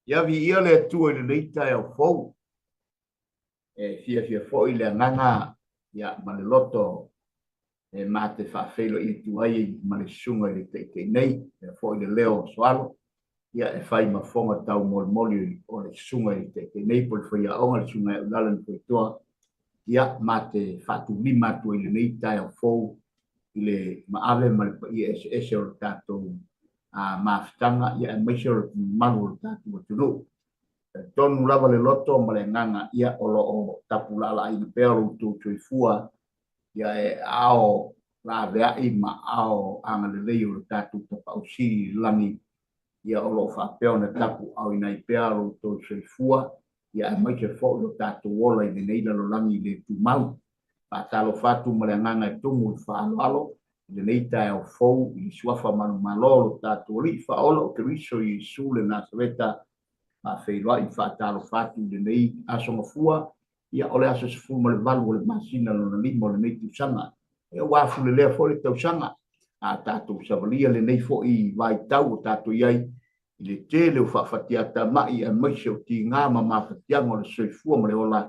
Ia vi ia le tua le nei tai au fou. Fia fo i le nganga ia ma le loto ma te whawhelo i tu ai ma le sunga i le te nei. Fo i le leo soalo. Ia whai ma fonga tau moli o le sunga i te nei po le whaia onga le sunga i ulalan po i toa. Ia ma te whatu lima tu i le nei tai au fou. I le maave ma le pa i ese o le tātou maafitanga ia maise o le malu o le tātou o tunu. Tonu lava le loto ma le nganga ia o loo tapu lala i le pea loutou soifua ia ao lavea'i ma ao agalelei o le tatou tapausi lagi ia o loo fa'apea ona tapu au inai pea loutou soifua ia e maise fo'i lo tatou ola i lenei lalolagi i le tumau fa'atalofa atu ma le agaga e tumu i fa'aloalo i lenei taeao fou i suafa malumalo lo tatou ali'i fa'aola o keriso iesu le nasareta fa'afeiloa'i fa'atalofa atu i lenei asogafua ia o le aso sefulu ma le valu o le masina lona lima o lenei tusaga e ua afulelea fo'i le tausaga a tatou savalia lenei fo'i vaitau o tatou iai i le tele o fa'afatia tama'i e maise o tigā ma mafatiaga o le soifua ma le ola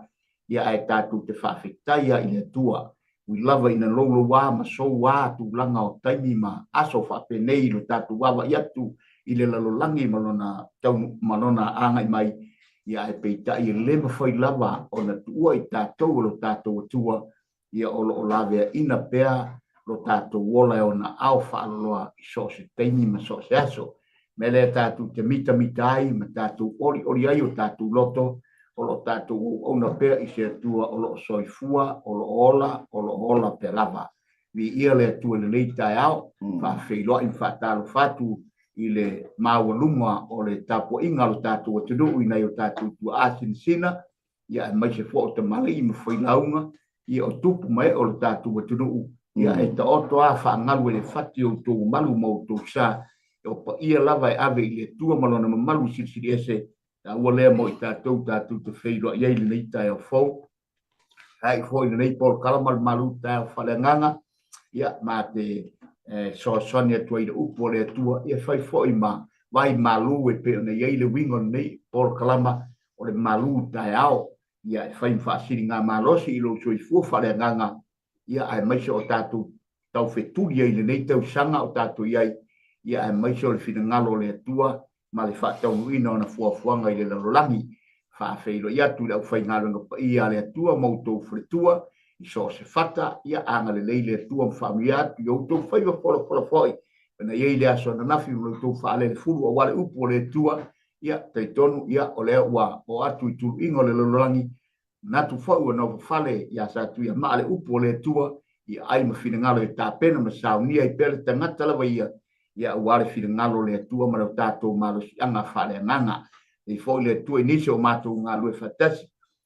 ia e tatou te fa'afetaia i le atua ui lava ina loulou ā ma sou ā tulaga o taimi ma aso fa'apenei lo tatou ava'i atu i le lalolagi ma lona agai mai ia e peita'i e lē mafai lava ona tu'ua i tatou o lo tatou atua ia o lo'o lavea'ina pea lo tatou ola e ona ao fa'aloloa i so o se taimi ma so o se aso me le tatou te mitamita ai ma tatou oli'oli ai o tatou loto o lo tatou ona pea i se atua o lo'o soifua o lo'o ola pe lava vi'ia le atua lelei taeao fa'afeiloa'i fa'atalofa atu i le maualuma o le tapua'iga lo tatou atunu'u inai o tatou tua'a sinisina ia e maise fo'i o tamali'i ma failauga ia o tupu ma o le tatou atunu'u ia e ta'oto a fa'agalu e le fati outou malu ma outou sa e o pa'ia lava e ave i le atua ma lona mamalu silisili ese ua lea mo i tatou te feiloa'i ai lenei taeao fou ai fo'i lenei polokalama le malu taeao faaleagaga ia ma te soasoani atu ai le upu o le atua ia fai fo'i ma vai malu e pe ona iai le wingo nei polokalama o le malu taeao ia e fai fa'asiliga malosi i lou soifua faaleagaga ia ae maise o tatou taufetuli ai lenei tausaga o tatou iai ia e maise o le finagalo o le atua ma le fa'ataunu'ina ona fuafuaga i le lalolagi fa'afeiloa'i atu le ʻaufaigaluega paia a le atua ma outou faletua i so o se fata ia agalelei le atua ma fa'amia atu i outou faiva polopola fo'i pena iai le aso ananafi ma loutou fa'alele fulu auale upu o le atua ia taitonu ia o lea ua o atu i tulu'iga o le lalolagi natu fo'i ua nova fale ia sa atu ia ma'a le upu o le atua ia ai ma finagalo e tapena ma saunia i pea le tagata lava ia ua le finagalo le atua ma le tatou malosi'aga fa'aleagaga i fo'i le atua inisi o matou galue fatasi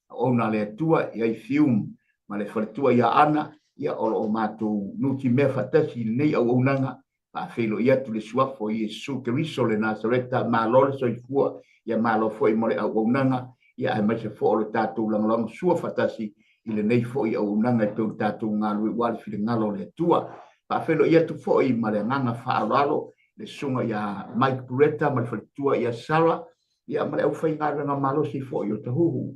ona le atua iai fium ma le faletua ia ana ia o lo'o matou nuti mea fatasi i lenei auaunaga fa'afeilo'i atu le suafa o iesu keriso le nasareta malo le soifua ia malo fo'i mo le auaunaga ia e maise fo'i o le tatou lagolago sua fatasi i lenei fo'i auaunaga e peu tatou galue ua le finagalo le atua fa'afeilo'i atu fo'i ma le agaga fa'aloalo le sunga ia Mike Pureta ma le faletua ia Sara ia ma le ʻaufaigaluega malosi fo'i o tahuhu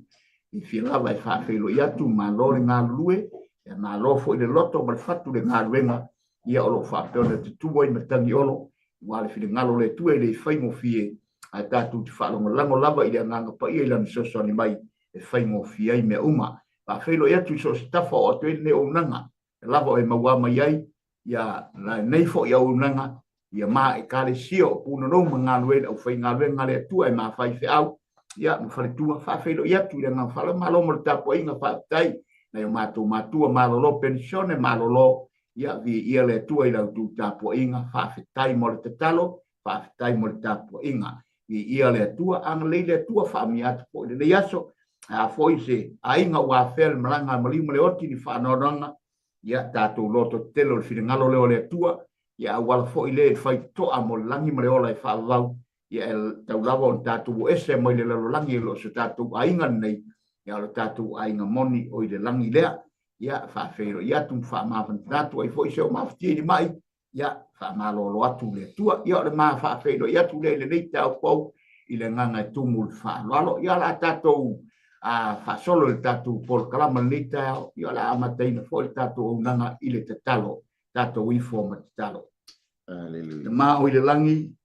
i fia lava e fa'afeilo'i atu malo le galulue e malo fo'i le loto ma le fatu le galuega ia o lo'o fa'apea ona tutu ai ma tagiolo ua le finagalo le atua i le faigofie ae tatou te fa'alogolago lava i le agaga paia i lana soasoani mai e faigofie ai mea uma fa'afeilo'i atu i so o se tafa o atu ai lenei auaunaga e lava o e maua mai ai ia nei fo'i auaunaga ia ma e kalesia o punonou ma galuega ʻaufaigaluega le atua e mafai feʻau ia ma faletua fa'afeilo'i atu i le agaga fa'alamalo ma le tapua'iga fa'apetai na o matou matua malolo pensione malolo ia vi'ia le atua i lautou tapua'iga fa'afetai mo le tatalo fa'afetai mo le tapua'iga vi'ia le atua agalei le atua fa'amia atu fo'i lenei aso a fo'i se aiga ua afea le malaga malima le oti ni fa'anoanoaga ia tatou loto tele o le finagalo lea o le atua ia auala fo'i lē le faitoto'a mo le lagi ma le ola e fa'avavau ia e taulava ona tatou ese mo i le lalolagi e lo'o se tatou aiga lenei ia o le tatou aiga moni o i le lagi lea ia fa'afeilo'i atu ma fa'amafana atu ai fo'i se o mafatia i le ma'i ia fa'amalolo atu le atua ia o le fa'afeilo'i atu lea i lenei taupou i le nganga e tumu le whaaloalo. Ia la tātou whaasolo le tātou pol kalama le taeao. Ia la amateina fo le tātou unanga i le tatalo. Tātou ifo ma tatalo. Hallelujah. Ma o i le langi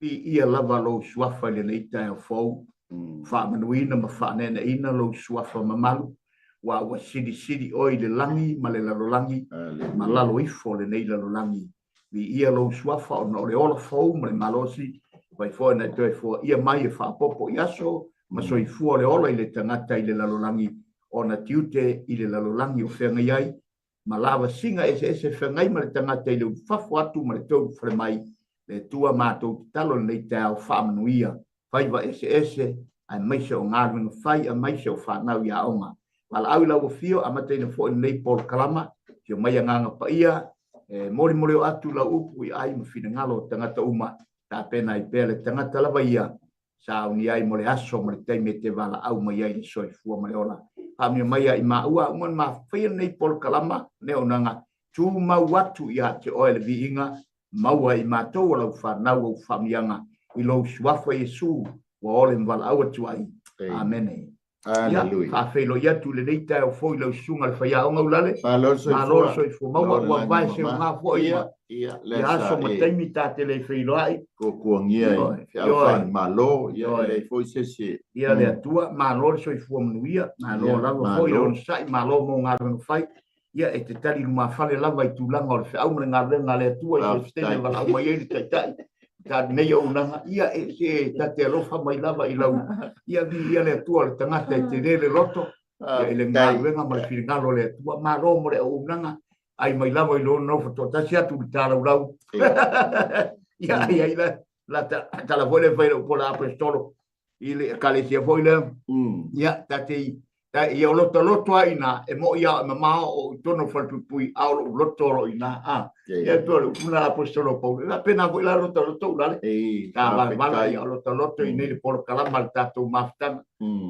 i ia lava lo suafa le nei taeao fau. Whaamanuina ma whaanena ina lo suafa ma malu. Wa sidi oi le langi ma le lalolangi. Ma lalo ifo le nei lalolangi. Vi ia lo suafa o no le ola fau ma le malosi. Vai fo na toi fo ia mai e whaapopo i aso. Ma so i fua le ola i le tangata i le lalolangi. O na tiute i le lalolangi o whenga iai. Ma lava singa ese whengai ma le tangata i le ufafu atu ma le tau whremai. Le tua mātou talo nei tau whaamanuia. Whaiva ese ai maise o ngārwinga whai a maise o whanau i aonga. Wala au lau o fio a mateina fo i nei pol kalama. Kio mai a nganga pa ia. Mori o atu la upu i ai mawhina ngalo tangata uma. Ta pena i pele tangata lava ia. Sa ni ai mo le aso mo le teime te wala au mai ai soi fua mo le ola. Pamia mai ai maua ngon ma whia nei pol kalama. Neo nanga tu mau watu ia te oe le vi inga. Maua i mātou o lau whanau o whamianga. I lau suafa Yesu wa ole mwala au atu ai. Amen. Hallelujah. Whawhelo ia tu le nei tae o fo i lau sunga le whaia o ngau lale. Malolo soi fua. Maua ua vai se o ngā fo i ma. Ia aso ma teimi tā te le whailo ai. Ko kuangia i whiau whai malo. Ia le fo i sese. Ia le atua. Malolo soi fua manuia. Malolo lava fo i lona sai. Malolo mo ngā runga whai. Ia e te tali luma whale lava i tūlanga o le whiau mre ngā renga le atua i se stene wala au mai eri taitai. Ta nei o unanga. Ia e se tate alofa mai lava i lau. Ia vi ia le atua le tangata e te rere loto. Ia ele ngā renga ma le whiringalo le atua. Ma ro mo le o unanga. Ai mai lava i lona no fato. Ta si atu li tāra ulau. Ia ia la tala vole vai o pola apostolo. Ile kalesia foi le. Ia tate ia loto aina e mo ia mama o tono falpui ao loto ina ia to una apostolo po la pena voi la loto la ta va ia loto ina le por kalama tato maftan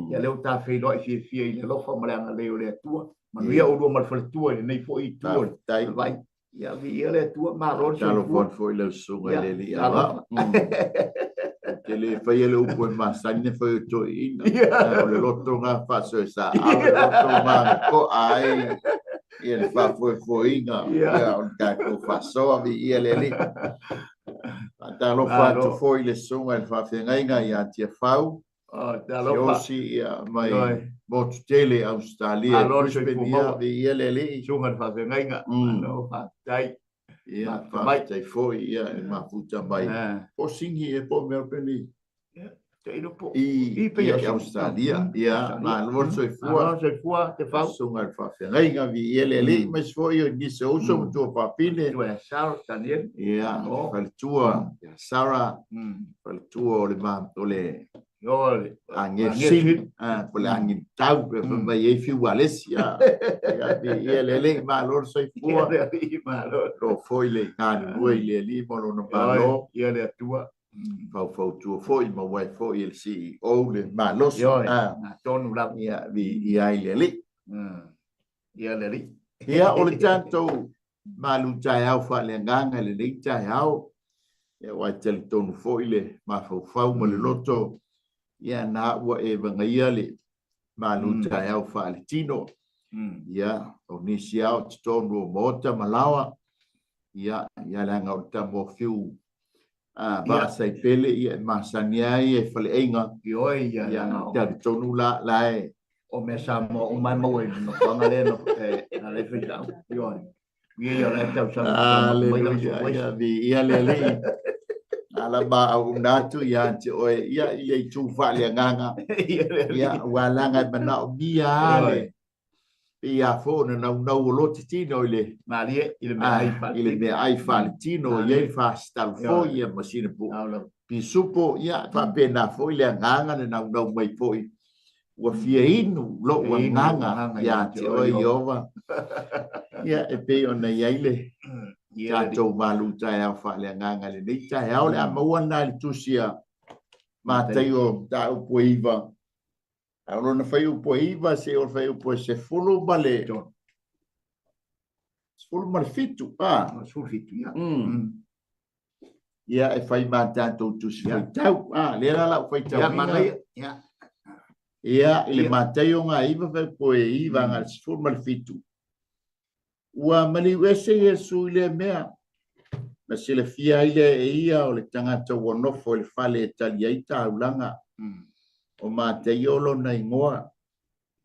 ia le ta feilo i fie ile lo fa mala le le tua ma ia o mal faltua nei foi tu vai ia vi le tua ma ro foi le sunga le ia que le fai le upo ma sane foi to ina le loto nga fa so sa le loto ma ko ai ia fa foi inga ia on ka ko fa so vi ia le ta lo fa to foi le sunga fa fenga inga ia ti fau ta lo fa si mai bot tele Australia vi ia le sunga fa fenga inga no fa dai ia fa tai foi ia ma futa mai o singi e po me peni i Australia ia ma lo so fua te fa sunga fa fenga vi ia le mas foi o ni so so tu pa pine tu é Sarah Daniel ia fal tua Sarah fal tua le ma ole angin pole angin tau pe vai e fiu Alessia ia le ma lo so fua lo foi le kan voi le li mo no malo ia le tua fau tu foi ma vai foi il CEO le ma lo tonu la ia vi ia le ia le ia o le tanto malu taeao faaleagaga le lei taeao ia wai tele tonu foi le ma fau ma le loto ia na ua e vangaia le malu taeao faaletino ia o nisi ao te tonu o mota malawa ia langa o tamo fiu ba sai pele ia masani ai e faaleaiga ia tele tonu la e o me sa mo o mai mo no panga le no na le fita ia le tau sa aleluia ia le ala ba au natu ia te oe ia tu faaleagaga ia walanga mana o dia le ia fo na lo tino ile malie ile me ai faletino ia fa stal fo ia masina po pi supo ia fa pena fo ile nganga na mai fo wa fia inu lo wa nganga ia te oe iova ia e pe ona ile ia to malu taeao faaleagaga le nei taeao le amaua na le tusia mataigo ta upoiva Allora fai un po' IVA se o fai un po' se fulu male. Fulu mal fitu. Sul fitu, ja. ia e fai mātātou tusi fai tau. Le la fai tau inga. Ia le mātai o ngā iwa fai poe iwa ngā sifur malifitu. Ua mali wese Yesu ile mea. Na sila fia ile e ia o le tangata wanofo le faaleagaga aulanga. O mātai olo na ingoa.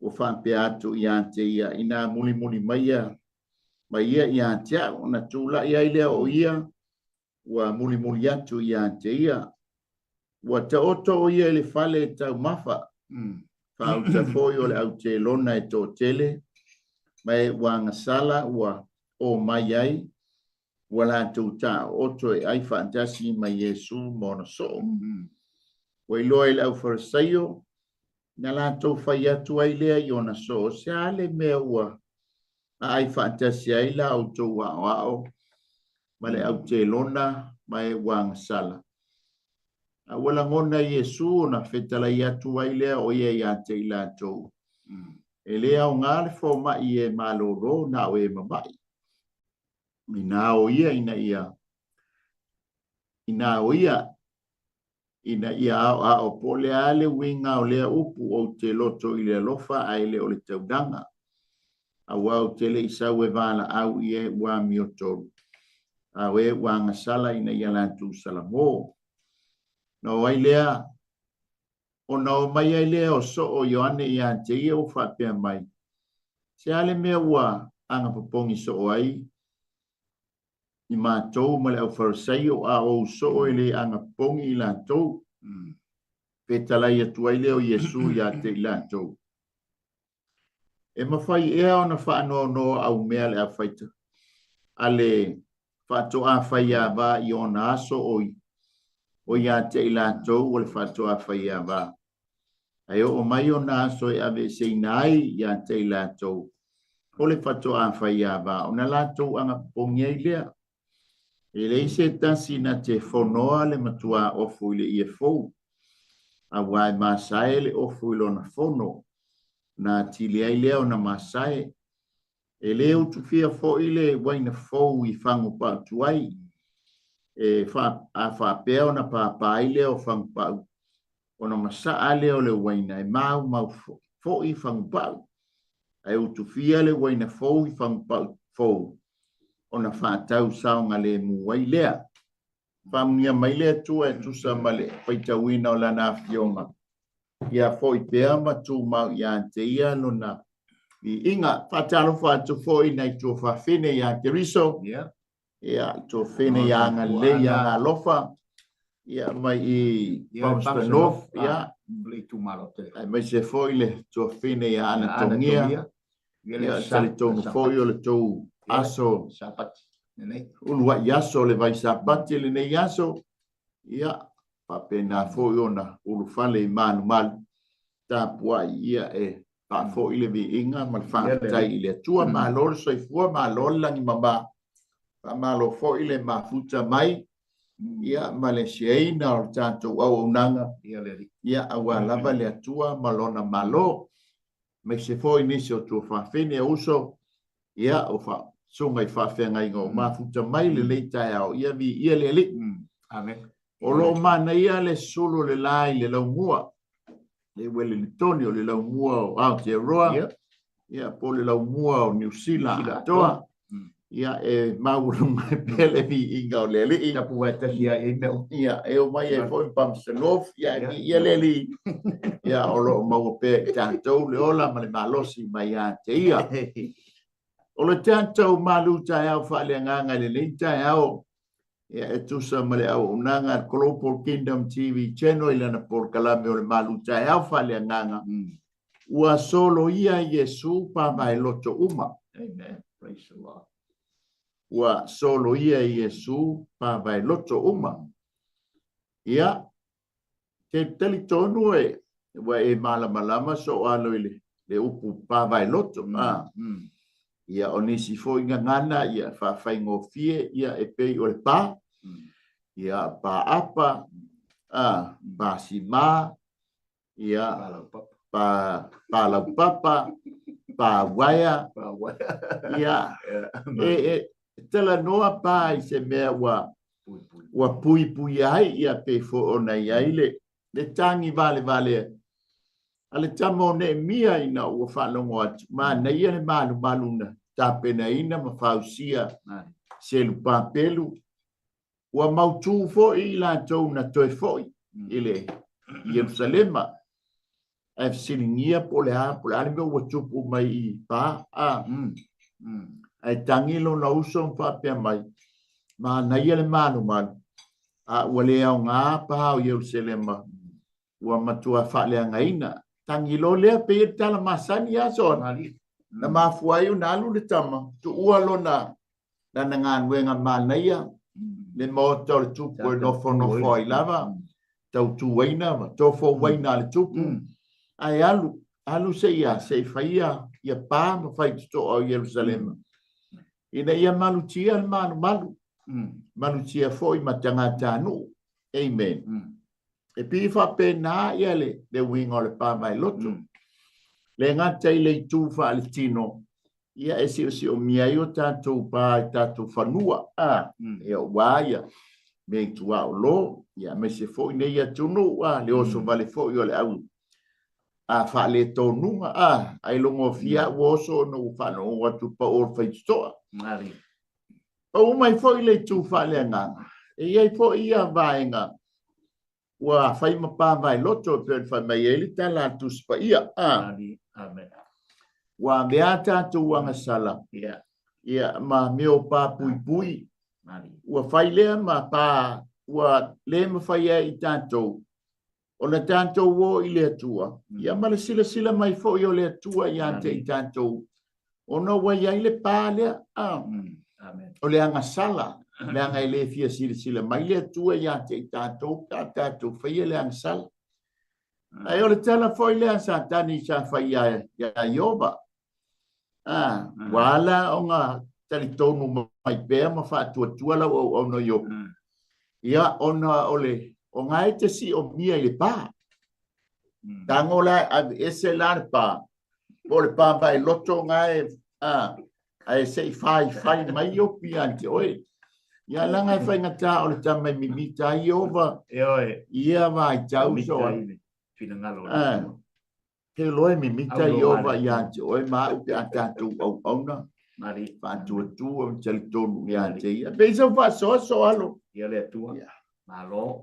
O whampea atu i ante ia ina muli maia. Mai ia i ante a o na tūla ia ile o ia. Ua muli atu i ante ia. Ua ta oto o ia le fale tau mafa. Whauta foi o le au te lona e tō tele. Mai wanga sala ua o mai ai. Ua la tūta oto e ai whaantasi mai Yesu mona so. Ua i loa i le au farisaio. Na la tō whai atu ai lea i ona so. Se ale mea ua. A ai whaantasi ai la au tō wao. Mai le au te lona mai wanga sala. Wala ngona Yesu na fetala i atu ai lea o ia i ate i la tō. E lea o ngāle fo mai e maloro na o e mabai. Ina o ia ina ia. Ina o ia. Ina ia a o pole ale winga o lea upu o te loto i le lofa ai le o le taudanga. A wau te le isau e wala au i e wa miotoru. A we wanga sala ina ia lantu salamo. No ai lea. O na o mai ai lea o so o Ioane i ante ia o whapea mai. Se ale mea ua anga papongi so o ai. I mātou ma le au farisaio a o so o le anga pongi i lantou. Petalai atu ai leo Yesu i ate i lantou. E mawhai ea o na whaano no au mea le a whaita. Ale whaato a whai a wā i ona aso oi. O i ate i lantou o le whaato a whai a wā. Ai o mai o na aso e ave se inai i ate i lantou. O le whaato a whai a wā. O na lantou anga pongi ai lea. E le se tasi na te whonoa le matua ofu i le ia fou. A wai masae le ofu i lona whono. Na tili ai leo na masae. E leo tu fia fo i le waina fou i whangu pau tuai. E a whapea o na pāpai leo whangu pau. O na masaa leo le waina e mau fo i whangu pau. E utu fia le waina fou i whangu pau fou. Ona whaatau saonga le muai lea. Whamunia mai lea tua e tusa male whaitawina o lana fionga. Ia fo i pea ma tu mau i ante ia lona. I inga whaatalo whaatu fo i nei tua whawhine i ante riso. Ia tua whine i anga le i anga lofa. Ia mai i Pamstanof. Ia. Ai mai se fo i le tua whine i anga tongia. Ia talitonga fo i o le tau. Aso sapat nei ulua yaso le vai sapati le nei yaso ia papena fo ona ulu fale manual ta pua ia e pa fo ile vi inga mal fa tai ile tua malol so fua malol la ni mama pa malo fo ile mafuta mai ia Malaysiaina o tanto au nanga ia awala vale tua malona malo me se fo inicio tu fa fine uso ia o fa sungai fa fenga ingo mafuta mai le le taeao ia vi ia le le amen o lo mana ia le solo le lai le lau mua le wele le tonio le lau mua o Aotearoa ia po le lau mua o New Zealand toa ia e mauru mai pele vi inga o le le ina pueta ia ia e o mai e foi Pamstanof ia le le ia o lo mau pe tanto le ola ma le malosi mai ante ia o le tātou Malu taeao faaleagaga le taeao ia e tusa ma le auaunaga Global Kingdom TV Channel i lana polokalame o le Malu taeao faaleagaga ua solo ia Iesu pavaeloto uma. Amen. Praise the Lord. Ua solo ia Iesu pavaeloto uma. Ia te talitonu ua e malamalama so alo i le upu pavaeloto. Ia onisi fo inga ngana ia fa faingo fie ia e pei o le pa ia pa apa ba sima ia pa la papa pa waya ia e tela noa pa i se mea wa ua pui ai ia pe fo ona ai le tangi vale ale tamo ne mia ina ua whalongo atu ma na ia le malu na tapena ina ma fausia selu papelu ua mautu fo i la tau na toe fo ile Yerusalema I've silingia pole ale me ua tupu mai i pa ai tangilo na uso mpa pia mai ma na ia le malu ua le au ngā pa o Yerusalema ua matua faaleagaga ina tangilo lea pe tala masani aso na mafuai na alu le tama tu ua lona na ngānuenga manaia le moto le tupu e nofo i lava tau tu waina tofo waina le tupu ai alu se faia ia pa ma fai to o Yerusalema ina ia malutia le malutia foi ma tangata nu amen e pi fa pena ia le wingo le pa mai loto le ngata i le tu fa le tino ia e si o mia io tanto pa tanto fanua e waia me tu au lo ia me se foi nei ia tunu le oso vale foi o le au fa le tonunga ai longo fia oso no fa no watu pa o fa sto mari o mai foi le tu fa le nga e ia foi ia vaenga wa fai mapa vai loto per fa mai ele tala tu spa ia amen wa beata tu wanga sala ia ma meo pa pui wa fai le ma pa wa le ma fai ai tanto ona tanto wo ile tua ia ma le sila mai fo yo le tua ia te tanto ona wa ia ile pa le amen o le anga sala le anga ile fia sila mai le tua ia te tanto fai le anga sala ai o le tala fo ile sa tani sa fai ia yoba wala onga tali tonu mai pe ma fa tua la o no yo ia ona ole o ngai te si o mia i le pa tangola ese la pa o le pa vai loto ngai ai sei fai mai yo piante oi ia langa fai ngata o le tama mimita iova ia vai tau so finangalo ke loe mimita iova ia oi ma u pe atatu au ona mari pa tu o tonu ia te ia pe so fa so alo ia le tua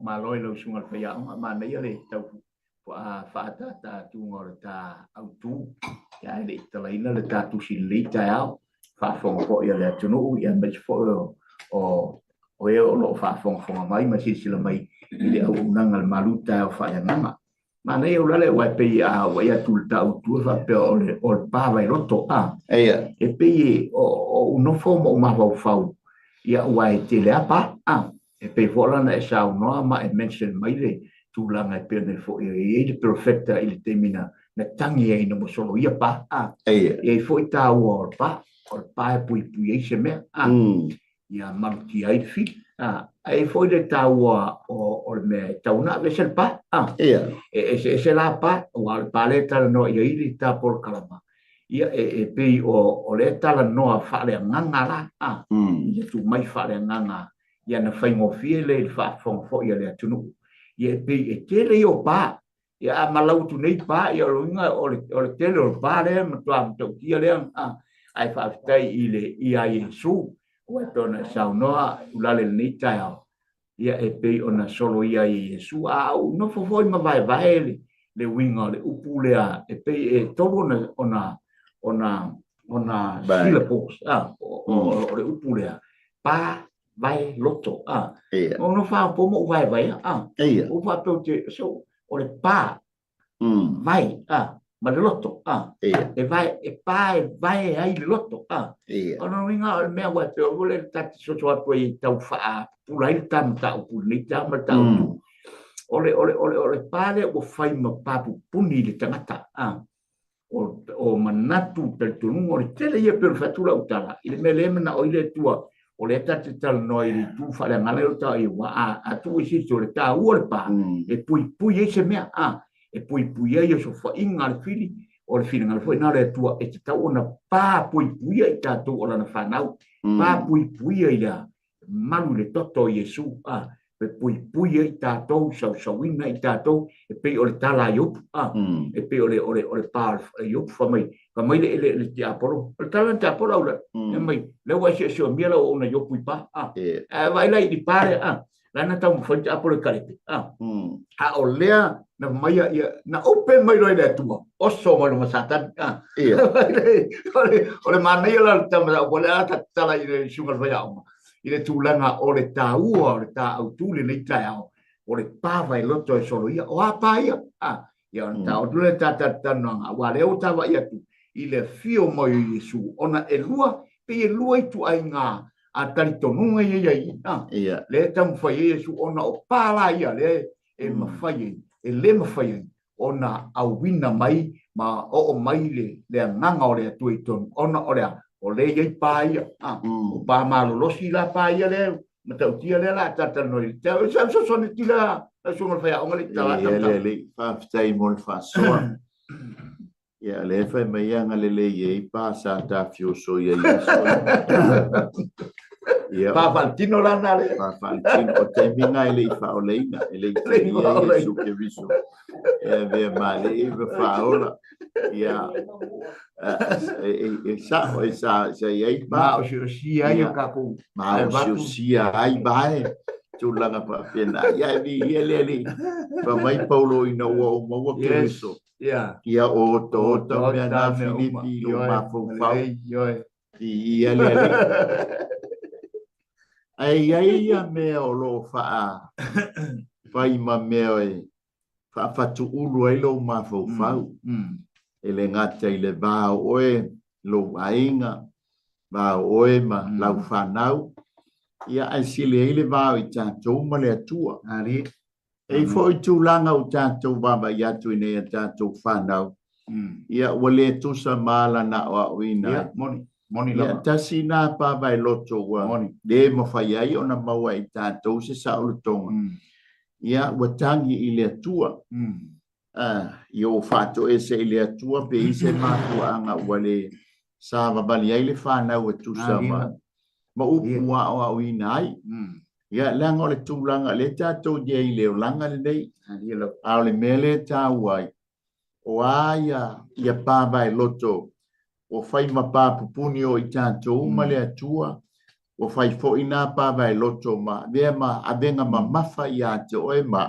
malo i lo sunga pe ya ma nei le tau fa ta tu ngor ta au tu ya le tala ina le ta tu 𝚟𝚒𝚙𝚢𝚑 fa fo ya le tunu ya me fo o e o lo fa fo mai ma sila mai ile au nanga Malu taeao faaleagaga ma nei o le wa pe wa ya tu ta au tu fa pe o pa vai roto e pe o no fo mo ma fa ia wa te le apa e pe vola na sa no ma e mention mai le tu langa pe ne fo e de perfecta il termina na tangi e no solo ia pa e foi ta o pa pui e me ia marti ai fi e foi de ta o me ta una vez el pa e se la pa o al paleta no ia i ta por calama ia e pe o le ta la no fa le nganga la ia tu mai fa le nganga ia na fai mo fiele il fa fon fo ia le tunu ia pe e tele o pa ia malau tu nei pa ia ringa o le tele o pa le ma tu kia le ai fa tai ile ia Yesu o tona saunoa ulale nei taeao ia e pe ona solo ia Yesu no fo ma vai le winga le upule e pe e tolo ona syllables o le upule pa vai loto ono fa po mo vai o fa te so o le pa vai ma le loto e vai e pa vai ai le loto ono winga me wa pe o le tati so po i tau fa pulai tam ta pulai tam ta ole pa le o fai ma papu puni le tangata o manatu per tunu o le tele ia per fatula utala ile mele na o ile tua o le tati tal noi tu fa le ngale o ta i wa a tu si so le ta o le pa e pui e se mea e pui e so fa inga le fili o le fili ngal foi na le tua e ta ona pa pui e ta tu o na fa nau pa pui e ia malu le toto Yesu pe pui e tatou sauina i tatou e pe o le tala iop e pe o le pa iop fa mai le ti apolo o tala ti apolo o le mai le wa se mia o na iop i pa vai lai di pare lana tau fa ti apolo kalepe o lea na mai na open mai roi le tua o so mai no satan o le mana ia tama o le ata tala i le sunga vai au i le tūlanga o le tāua o le tāau tūle nei taeao o le pāwai loto e solo ia o apa ia ia o tāo tūle tātatanoanga wa leo tawa ia tu i le fio mo i Yesu ona e lua pe e lua i tu ai ngā a taritonunga ia le tamu whai Yesu ona o pāla ia le e mawhai e le mawhai ona au wina mai ma o mai le nganga o le atu i tonu ona o le o le ia paia o pa malolosi la paia le matau tia le la tata noi tau sa so ni tila la so ngol fa o ngali tala le fa tai mol fa so ya le fa me ya ngale le ye pa sa ta fio so ya ya pa Valentino la na le pa Valentino o te minga ele fa o leina ele ia su ke viso e ve male e fa ola ya sa ia ma o si ai o ka ku ma o si ai bae tu langa pa pena ya vi ele pa mai paulo ina o mo ke viso ya o to me na finiti o ma fo fa ia le ai me o lo fa fai ma me fa tu ulu ai lo ma fo fa ele ngata ile ba oe lo ainga ba oe ma lau fanau ia ai sile ile ba i tatou ma le atua ali e foi tu langa o tatou baba ia tu nei tatou fanau ia wale tu sa mala na o ina moni la tasina pa vai loto wa de mo fai ai ona maua i tatou se sa o tonga ia watangi ile atua io fatto ese ile tua pe ise ma anga wale sa bali ai le fa na o tu sama ma u wa o inai ya lango le tu langa le tato je ile langa le dei a le mele ta wai o aya ia pa vai loto o fai ma pa pupuni o i tato ma le tua o fai fo ina pa vai loto ma ve ma abenga ma mafa ia te o ma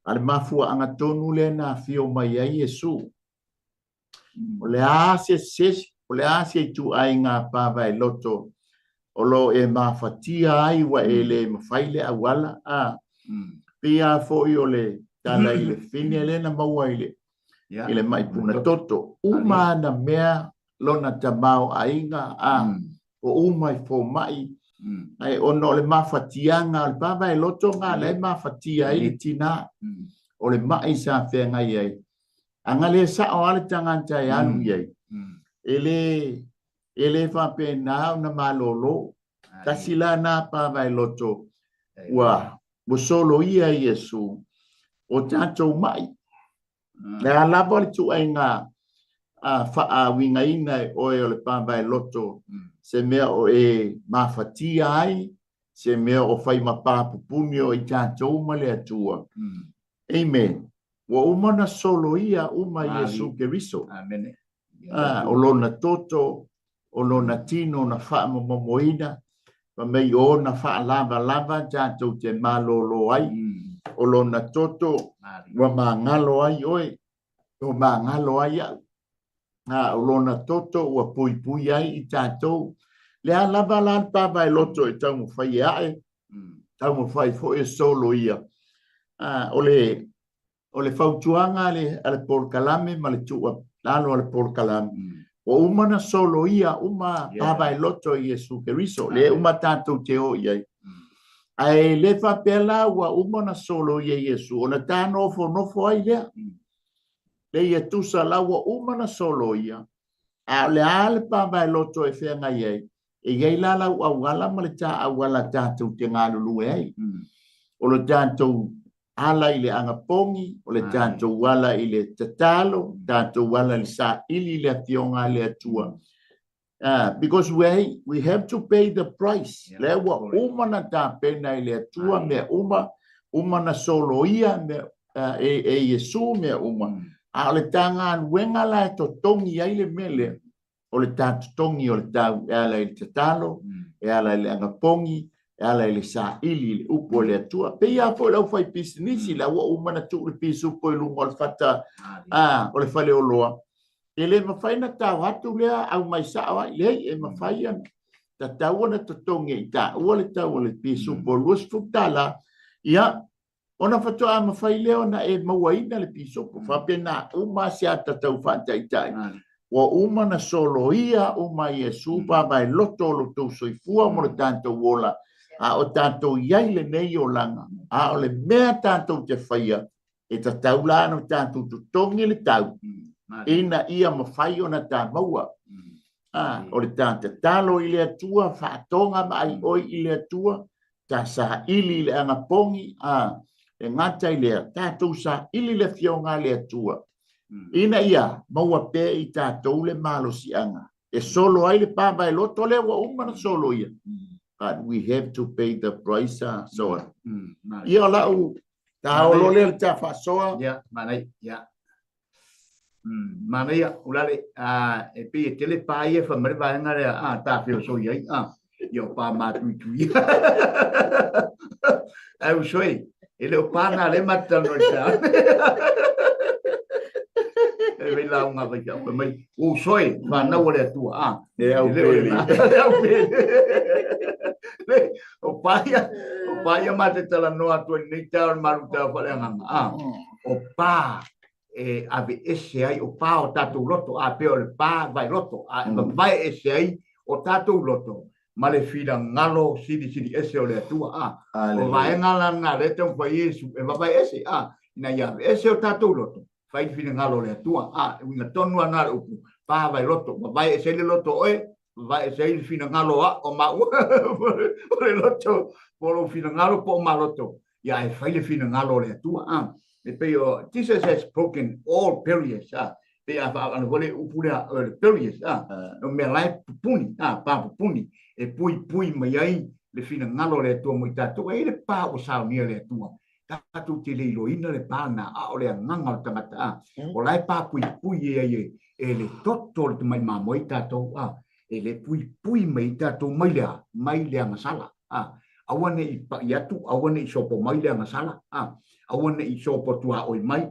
ale mafua anga tonu le na fio mai ai Yesu o le ase tu ai ngā pawa e loto o lo e mafatia ai wa ele mawhaile a wala pia fo i o le tala i le fine le na maua i le mai puna toto uma na mea lona tamau ainga o umai fo mai ai ono le mafatianga le pava e loto nga le mafatia i tina o le mai sa fenga ai anga le sa o ale tanganta e anu ai ele fa pena na malolo kasila na pava e loto wa bo solo ia Yesu o tato mai le ala bol tu ainga fa a winga ina o le pava e loto se mea o e mafatia ai, se mea o fai mapapu puni o i tātou ma le atua. Amen. Wa umana solo ia uma Yesu Keriso. Amen. O lona toto, o lona tino na wha momoina, pa mei o na wha lava tātou te malolo ai, o lona toto, wa ma ngalo ai oe, o ma ngalo ai au. O lona toto ua pui ai i tātou. Le a lava la pava e loto e tau mo fai ae. Tau mo fai fo e solo ia. O le fautuanga ale porkalame ma le tua lalo ale porkalame. O umana solo ia uma pava e loto i Yesu Keriso. Le uma tātou te o iai. Ai le fa pela ua umana solo ia Yesu. O na tā nofo ai lea. Le ia tusa lawa umana solo ia. A le ale pava e loto e whenga iei. E iei lala wala ma le tā awala tātou te ngā lulu ei. O le tātou ala i le angapongi, o le tātou wala i le tatalo, tātou wala i sa ili le ationga le atua. Because we have to pay the price. Lewa uma na ta pena ile tua me uma na solo ia me Yesu me uma. A le tanga wenga la to tongi ai le mele. O le tatu tongi o le tau ala il tatalo, ala il angapongi, ala il sa ili le upo le atua. Pe ia po lau fai pisinisi la wa uma na tu le pisu po ilungo al fata o le fale o loa. Ele mawhai na tau hatu lea au mai saawa lei e mawhai an ta tau na to tongi i ta ua le tau o le pisu po luas fuktala ia ona fatoa mawhai leo na e mawaina le pisu po whapena uma si ata tau whata i tai. Wa uma na solo ia uma Yesu pa mai loto loto soifua mo le tanto wola a o tanto iai le nei o langa a o le mea tanto te whaia e ta taula no tanto tu tongi le tau ina ia mawhai o na ta maua o le tanto talo i le atua whaatonga mai oi i le atua ta sa ili le angapongi e ngata i le tatou sa ili le fionga le atua ina ia maua pe i tātou le malo sianga. E solo ai le pāpai loto le wa uma na solo ia. But we have to pay the price so. Ia lau tāolo le ta fasoa. Ya, manai, ya. Manai ulale e pe e tele pai e fa mare vai ngare ta filoso ia io pa ma tu. Ai usoi. Ele o pana le matano ta. E la unha vai ka mai o soi ma na ole tua e au peli o paia ma te tala no atu ni ta malu ta faaleagaga o pa e ave ese ai o pa o tatu loto pe o pa vai loto vai ese ai o tatu loto ma le fila ngalo sidi ese o le tua o vai ngala na le te fa Yesu e vai ese na ia ese o tatu loto fai fina ngalo le tua una tonu ana upu pa vai loto vai se le loto vai se fina ngalo o ma o le loto polo fina ngalo po ma loto ya e fai le fina ngalo le tua e pe o Jesus has broken all barriers pe ana vole upu le barriers no me lai puni pa puni e pui mai ai le fina ngalo le tua mo tato e le pa o sa ni le tua tatu te le loina le pana o le nganga o tangata o lai pa pui e le toto le mai mamoi tato e le pui mai tato mai le masala awane i pa yatu awane i sopo mai le masala awane i sopo tua o mai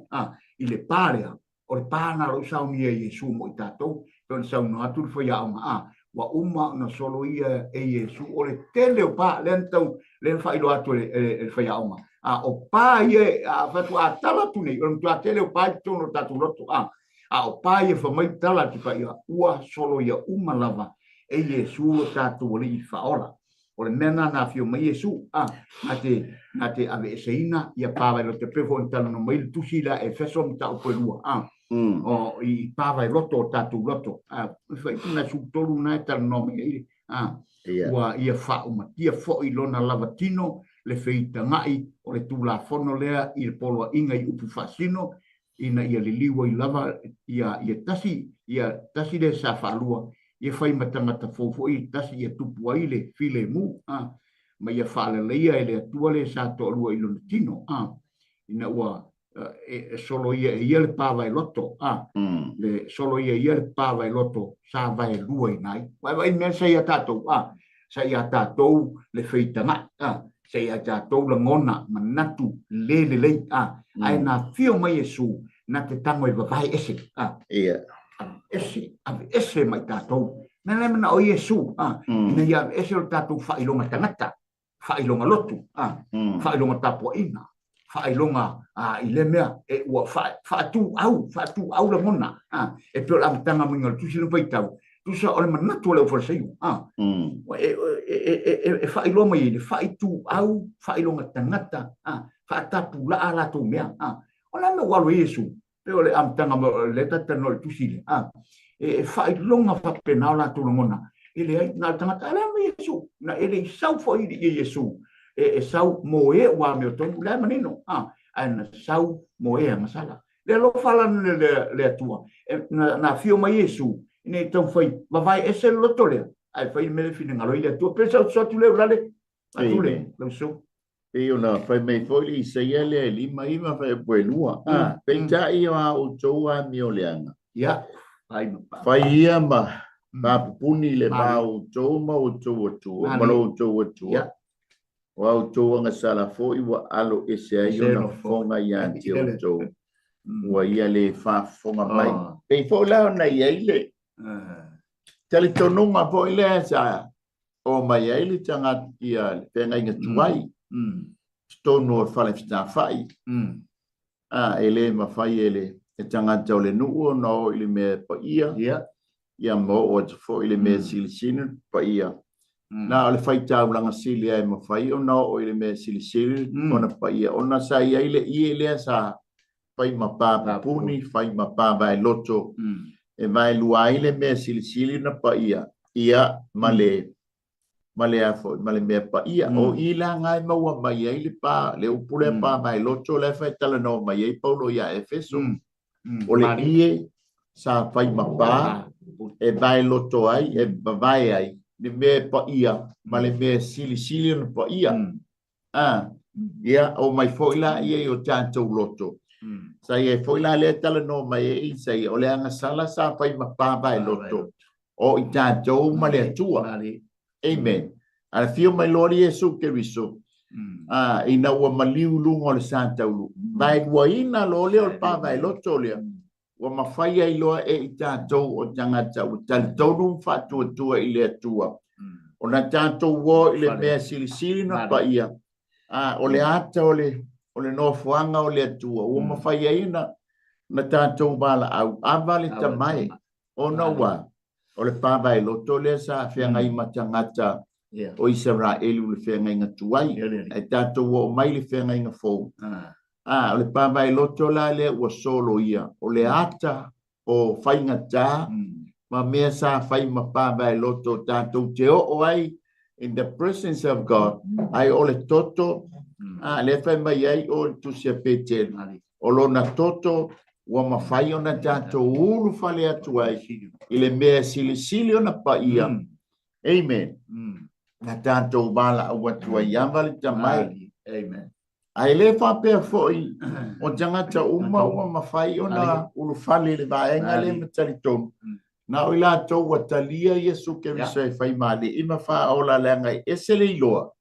i le parea o le pana lo sa ni Yesu mo tato ton sa no atu fo ya wa uma na solo ia e Yesu o le tele o pa lentau le fa ilo atu le fa ya o pa ie fatu tala tu nei o tu tele o pa tono tatu loto o pa ie fa mai tala ti pa ia ua solo ia uma lava e Yesu tatu le fa ola o le mena na fio mai Yesu ate ave seina ia pa vai lo te prefo tala no mai tu sila e feso mta o pelua o i pa vai loto tatu loto fa ina su tolu na tal no me ua ia fa uma ia fo i lona lavatino le feita ngai o le tula fono lea i le polo inga i upu fasino ina ia le liwa i lava ia tasi le sa falua ia fai matangata fofo i tasi ia tupu ai le file mu ma ia faale leia e le atua le sa to'alua i lona tino ina ua solo ia le pava i loto le solo ia le pava i loto sa vai lua i nai vai mea sa ia tatou sa ia tatou le feita ngai se ia tātou la ngona manatu le ai na fio mai Yesu na te tango i vai ese ese mai tātou na le mana o Yesu ina ia ese o tātou whailonga tangata whailonga lotu whailonga tapuaina whailonga i le mea e ua whaatu au la ngona e pio la matanga minga tu sino paitau tusa ole manatu le oferseiu e failo mai le faitu au failonga tangata faatapu la ala tu mea ona me walo Yesu pe ole amtanga le tatano le tusile e failonga fa penala tu ngona ele na tangata le Yesu na ele sau fo i Yesu e sau moe wa me to le manino ana sau moe masala le lo fala le tua na fio mai Yesu Ine tau fai, vai ese loto lea. Ai fai mele fina ngalo ile tu pesa so tu le ulale. Atule, lo so. E ona fai mai foi li se ele lima ima fai puelua. Pe tai o toa mi oleanga. Ya. Fai ia ma puni le mau toma o toa tua. Malo toa tua. Wa toa nga sala foi wa alo ese ai ona fonga ia ti o toa. Wa ia le fa fonga mai. Pe foi la na ia ile. Tali tonunga foi le sa. O mai ai le tanga ia tenga inga tuai. Tono fale fita fai. Ele ma fai ele. E tanga tau le nuo no ili me pa ia. Ia mo o te fo ili me silisinu pa ia. Na ole fai tau langa sili ai ma fai o no o ili me silisinu ona pa ia. Ona sa ia ile ia sa fai ma pa puni, fai ma pa vai loto. E vai lua ile me silisinu na pa ia. Ia male afo male me pa ia o ila ngai maua mai ai le pa le upule pa mai loto le fai tala no mai ai paulo ia efeso o le ie sa fai mapa e vai loto ai e vai ai le me pa ia male me sili no pa ia ia o mai foila ia o tanto loto sa ia foila le tala no mai ai sai o le anga sala sa fai mapa vai loto o i tanto male tua. Amen. Ala fio mai lori Yesu Keriso. Ina ua maliu lungo le santa ulu. Vai ua ina lo leo pa vai loto lea. Ua mawhai ai loa e i tātou o tangata u talitonu whatua tua i lea tua. O na tātou wo i le mea sili na pa ia. O le ata o le nofuanga o lea tua. Ua mawhai ai na tātou wala au. Avale tamai. O na wa. O le pa vai loto lea sa whianga i matangata. O Israel le whenga inga tuai. E tātou o mai le whenga inga fōu. O le pāwai loto la le ua solo ia. O le ata o whainga tā. Ma mea sa whai ma pāwai loto tātou te o ai. In the presence of God. Ai o le toto. Le whai mai ai o le tusia pete. O lona toto. Ua ma whai o na tātou ulu whale atu ai. I le mea sili o na pa ia. Amen. Na tātou bala ua tua iawale tamai. Amen. Ai le whapea foi o tangata uma ua mawhai o na ulu whale le vaenga le matalitonu. Na o ila tau wa talia Yesu Keriso e whai male ima wha o la leanga ese le iloa.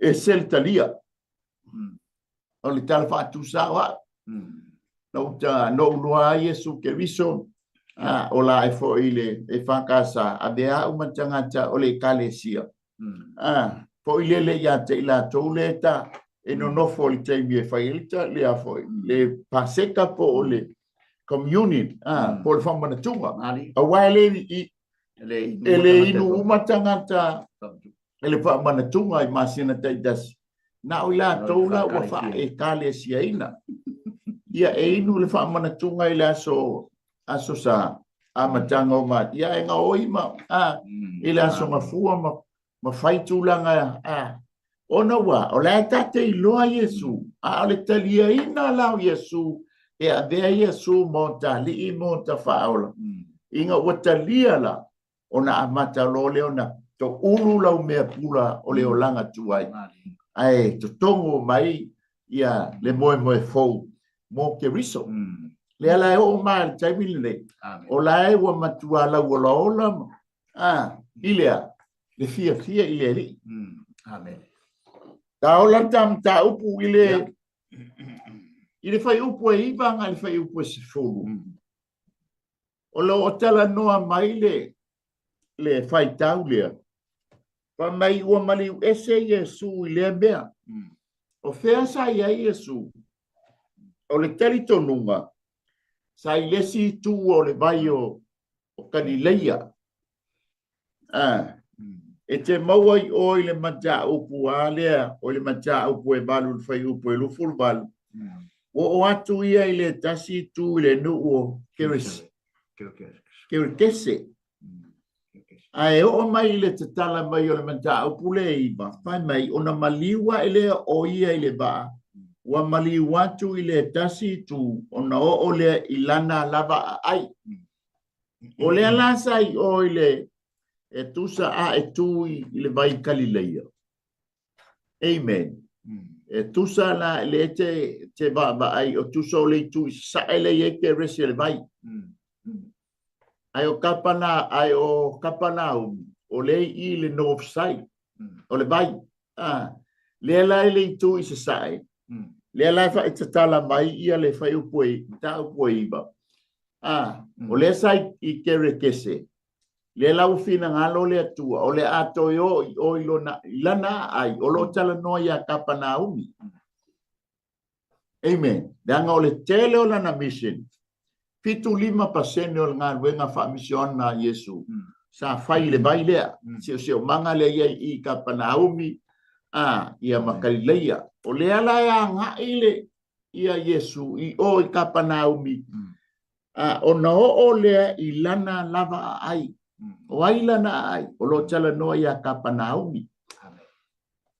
Ese le talia. O le tala wha tu sawa. No ulua Yesu Keriso. O la e fo ile e whakasa a mea umatangata o le kalesia. Po ile le ya te ila tau le ta e no nofo li teimi e whailita le a fo le paseka po o le communion po le whamanatunga a waile ele inu umatangata ele whamanatunga i masina taidasi na o ila tau la ua wha e kalesia ina ia e inu le whamanatunga i le aso sa amatanga o mat ia e nga oima i le aso ngafua ma fai tūlanga ona wa o la tate i loa Yesu o le talia ina lau Yesu e a vea Yesu mo ta li i mo ta whaola inga ua talia la ona amata lo leo na to ulu lau mea pula o leo langa tuai ai to tongo mai ia le moe fou mo Keriso le ala e o mai taimile le o la e ua matua lau ola ola ilea le fia ile li. Amen. Ta ola tam ta upu ile fai upu e iwanga le fai upu e sifuru. O lo o tala noa mai le fai tau lea. Pa mai ua mali ese Yesu ile mea. O fea sa ia Yesu. O le tali tonunga. Sa ilesi tu o le vai o Kanileia. E te mauai o le mata upu a lea, o le mata upu e balu le fai upu e luful balu. O atu ia i le tasi tu i le nu o Kerekese. Ai o mai le tatala mai o le mata upu le iba. Fai mai, ona maliwa i le o ia i le baa. Wa maliwa tu i le tasi tu, ona o le ilana lava ai. O le ala sai o ile e tusa a e tui ile vai Galileia. Amen. E tusa la le te ba ai o tusa o le tui sa ele e ke resi le vai. Ai o kapana o le I le north side. O le vai. Le ala le tui se sai. Le ala fa itatala mai ia le fai upoi ta upoi ba. O le sai I kere kese. Le lau fina ngalo le atua o le ato yo o ilona lana ai o lo tala noia kapana umi. Amen. Danga o le tele o lana mission. 75% o ngā wenga wha mission na Yesu. Sa fai le vai lea. Seo manga le ia I kapana umi. Ia Makalileia. O le ala ia ngā ile ia Yesu I o I kapana umi. O na o lea I lana lava ai. O aila na ai, o lo tala noa ia Kapanaumi.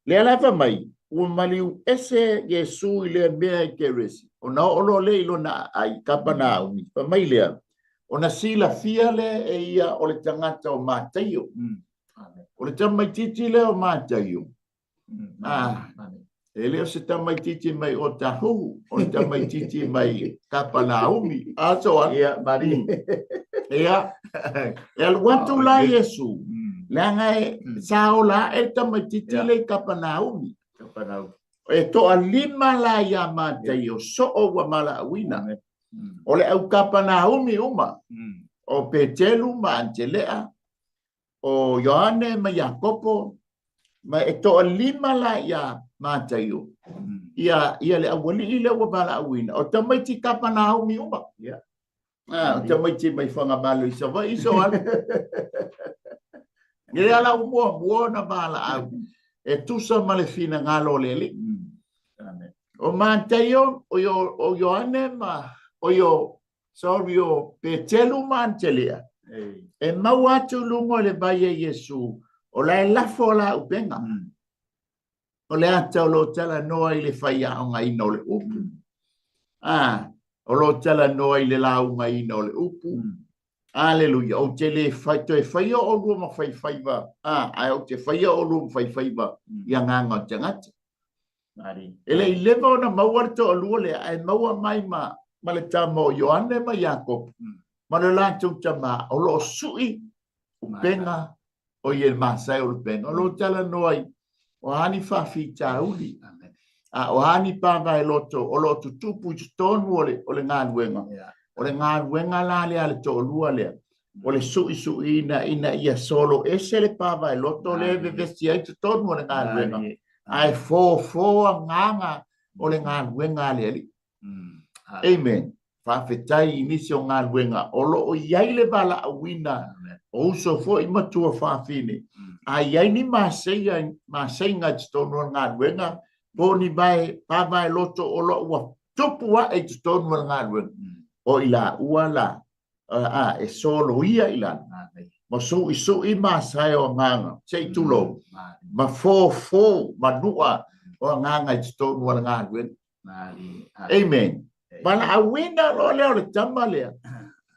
Le alafa mai, ua maliu ese Yesu I lea mea I keresi. O na o lo le ilo na ai Kapanaumi. Pa mai lea, o na sila fia le e ia o le tangata o mātaio. O le tamaititi le o mātaio. E leo se tamaititi mai o tahu, o le tamaititi mai Kapanaumi. So ia, mari. Ia, e aluatu la Yesu. Langa e saola e tamaititi le Kapanaumi. E toa lima la ia mātaio, so o wa mala awina. O le au Kapanaumi uma. O Petelu ma Angelea. O Ioane ma Jacopo. Ma e toa lima la ia mātaio. Ia le awali I le wa mala awina. O tamaiti Kapanaumi uma. Ia. Tamaiti mai whanga Malu I sawa iso ala. Nire ala mua na mala au. E tusa male fina ngalo lele. O mātaio, o Ioane ma, o Petelu ma Angelea. E mau atu lungo le baie Yesu. O la e lafo la upenga. O le ata o lo tala noa I le whaia o ngai no le upu. O lo tala noa I le lau ngai no le upu. Aleluia. O te le whaia o rua ma whaiwhaiwa. Ai o te whaia o rua ma whaiwhaiwa. Ia nganga tangata. Ele I lewa o na mauarito o lua le ai maua mai ma le tama o Ioane ma Jacob. Ma le lātou tama o lo sui upenga o ye masai o upenga. O lo tala noa I o hani whawhi tauli. O hani pāwai loto o lo tutupu I tonu o le ngā nuenga. O le ngā nuenga la lea le to lua lea. O le sui ina ia solo ese le pāwai loto le vevesti ai tonu o le ngā nuenga. Ai fōa nganga o le ngā nuenga lea li. Amen. Whawhetai inisi o ngā nuenga. O lo o iai le wala awina. O uso fo I matua whawhine. Ai ai ni masei ngā tonu o ngā nuenga. Boni vai pavai loto o lo ua tupua e tonu o ngā nuenga. O ila ua la. E solo ia ila. Ma sui masai o nganga. Sei tulo. Ma fō ma nua o nganga I tonu o ngā nuenga. Amen. Vala awina lo leo le tama lea.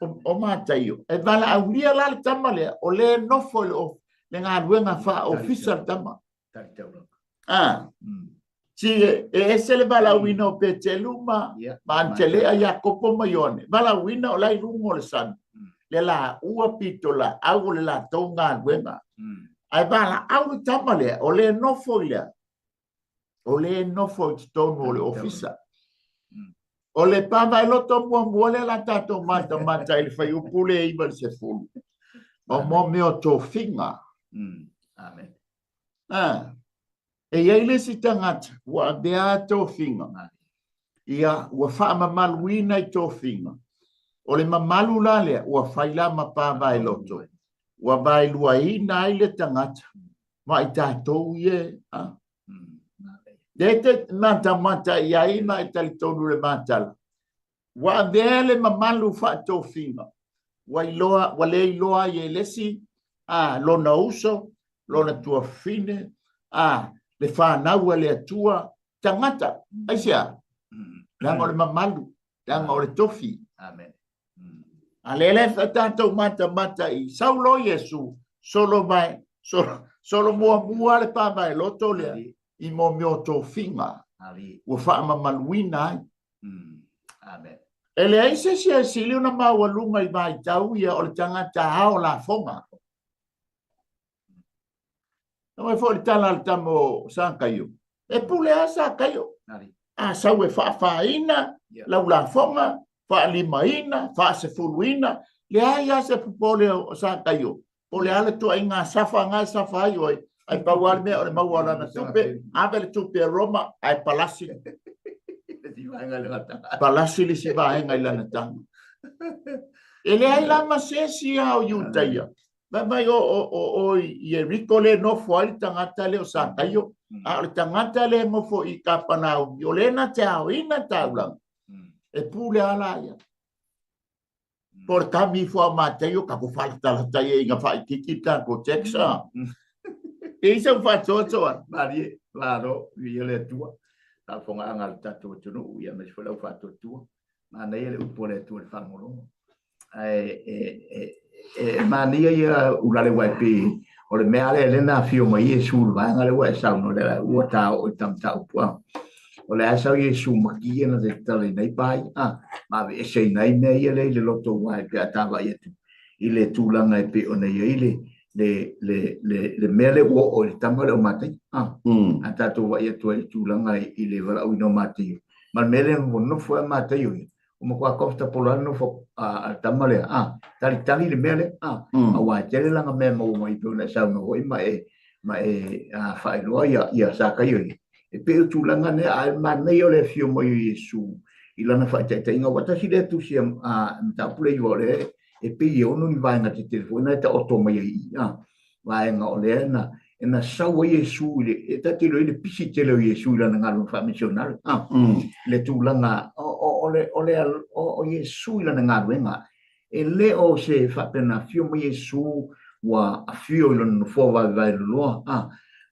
O mātaio. E vala awia la le tama lea. O le nofo le ngā nuenga wha official tama. Si ese le vala awina o Petelu ma Angelea Jacopo ma Ioane. Vala awina o lai lungo le san. Le la ua pito la au le la tau ngā nuenga. Ai vala au le tama lea. O le nofo lea. O le nofo I tonu o le ofisa. O le pāwai loto mua le la tātou mata I le whai upule e iwa se fulu. O mo meo tō whinga. Amen. E iai si tangata, ua bea tō whinga. Ia, ua wha mamaluina I tō whinga. O le mamalu la lea, ua whaila ma pāwai loto. Ua vai lua ina I le tangata. Ma I tātou ie. Dete mata ia ina I tali tonu le matala. Wa vele mamalu fa tō whinga. Wa le iloa I lesi. Lona uso. Lona tua fine. Le whanau le atua. Tangata. Aisia. Langa o le mamalu. Langa o le tofi. Amen. Alele fatato mata I saulo Yesu solo mai solo mua le pa mai loto le I mo mioto finga ua whaama maluina Amen. ele ai se sili una mawalunga I mai tau ia o le tangata hao la fonga Nau fo le tala le tamo sakayo e pule a sakayo a sau e whaaina lau la fonga whaalimaina whaasefuluina le ai a se pupole o sakayo o le ale tua inga safa ngai safa ai oi ai pauale mea o le mauala na tupe ave le tupe a Roma ai palasi palasi le si vaenga I lana tanga ele ai lama sesi a o iutaia mai o I rikole no foi tangata le o sakayo a le tangata le mo fo I kapanau o le na taeao ina taulang e pule ala ia por kami fo mateo ka ko falta ta ia inga fa tikita ko teksa e isa fa toto Marie, claro, le tua. Ta fonga anga tatu tunu ia me fola fa tua. Ma nei le upole tu le fangolo. Mania ia ulale waipi o le mea le na fio mai Yesu va ngale wa sa no le o ta o tam ta po. O le asa Yesu makia na de tale nei pai ma ve sei nei nei le loto wai pe ta va ia tu. Ile tu langa pe o nei le mele o le tama le mate ata to wa ia tu langa ile vala o no mate. Ma mele no fo mate yo. Uma kwa costa polano fo tama le tali le mele wa tele langa me mo mai to na sa no ma fa lo ia sa ka yo e pe tu langa ne al man yo le fio mo Yesu ilana fa te inga wata si le tu si ta pule yo le e pe yo no ni vai na te telefone ta auto mai vai nga ole na sa wo Yesu le e ta te le pisi te le Yesu lana ngalo fa missional le tu langa o Yesu lana ngalo nga e le o se fa pena fio mo Yesu wa fio lana fo vai lo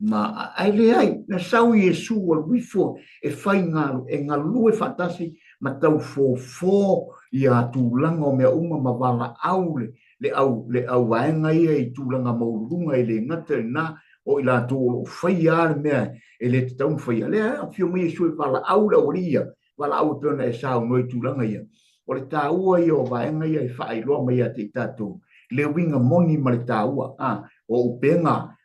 ma ai le ai na sa o Yesu o wifo e fai ngalo e ngalu e fatasi ma tau fo ia tu langa o mea uma ma wala au le au waenga ia I tu langa maurunga I le ngata na o ila tu fai ar mea e le tau fai le a fio mai Yesu e wala au la oria wala au pena e sao noi tu langa ia o le taua ia o waenga ia I fai loa mai a te tatu le winga moni ma le taua o upenga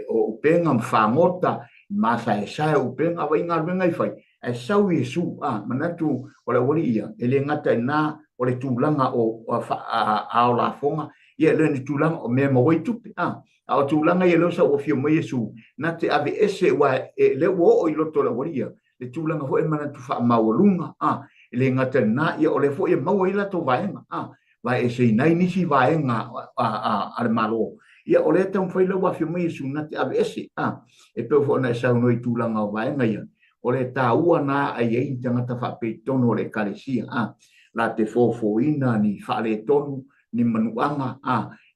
o upenga mwhangota masa e sae upenga wa inga ruenga I fai e sau Yesu manatu o le wali ia e le ngata na o le tūlanga o ao la fonga ia le ni tūlanga o mea mawai tupi o tūlanga ia leo sa o fio mai Yesu na te ave ese wa le wo o I loto la wali ia le tūlanga ho e manatu wha mawalunga e le ngata na ia o le fo e maua ila to vaenga va e se nai nisi vaenga al malo ia o le tau whai lau a fio mai Yesu na te ave ese e peo fo na e sau noi tūlanga o vaenga ia o le tāua na ai ei tangata whape tono o le kalesia la te fōfōina ni whale tonu ni manuanga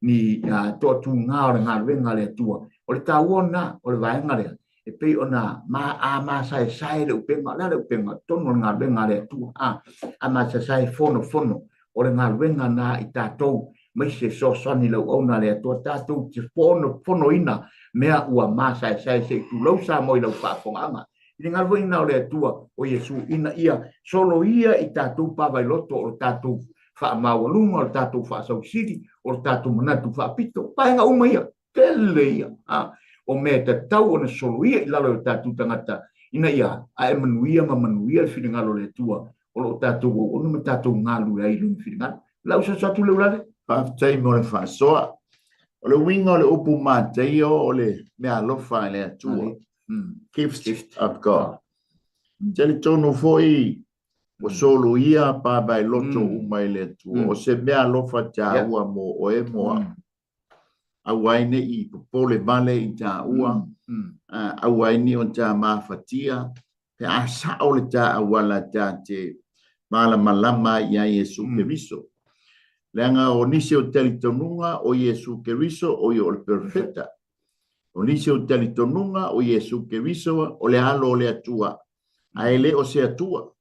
ni tōtu ngā o le ngā ruenga le tua o le tāua na o le vaenga lea e pei o na ma sae le upenga le upenga tono o le ngā ruenga le tua ma sae fono o le ngā ruenga na I tātou mai se sosani lau au na le tua tātou te fono ina mea ua ma sae se tu lau sa moi lau whaafonga I ngā ruenga o le tua o Yesu ina ia solo ia I tātou pawailoto o tātou whaamawalunga o tātou whaasausiri o tātou manatu whaapito paenga uma ia tele ia o mea te tau o na solo ia I lalo o tātou tangata ina ia a e manuia ma manuia whiri ngalo le tua o lo tātou o ono ma tātou ngalu e ailu whiri ngalo lau sa satu leu lale Whaafitai mo le whaasoa o le winga o le upu mātei o le mea lofa le atua gift of God. Tele tono foi o solo ia pa bai loto umai le tu o se mea lofa ta ua mo o e moa. Awaine I popole vale I ta ua. Awaine on ta mafatia. Pe asa o le ta awala ta te malama ia Yesu Keriso. Leanga o nisi o tele tonunga o Yesu Keriso o yo le perfecta. O nisi o tali tonunga o Yesu Keriso o le alo o le atua. A ele o se atua.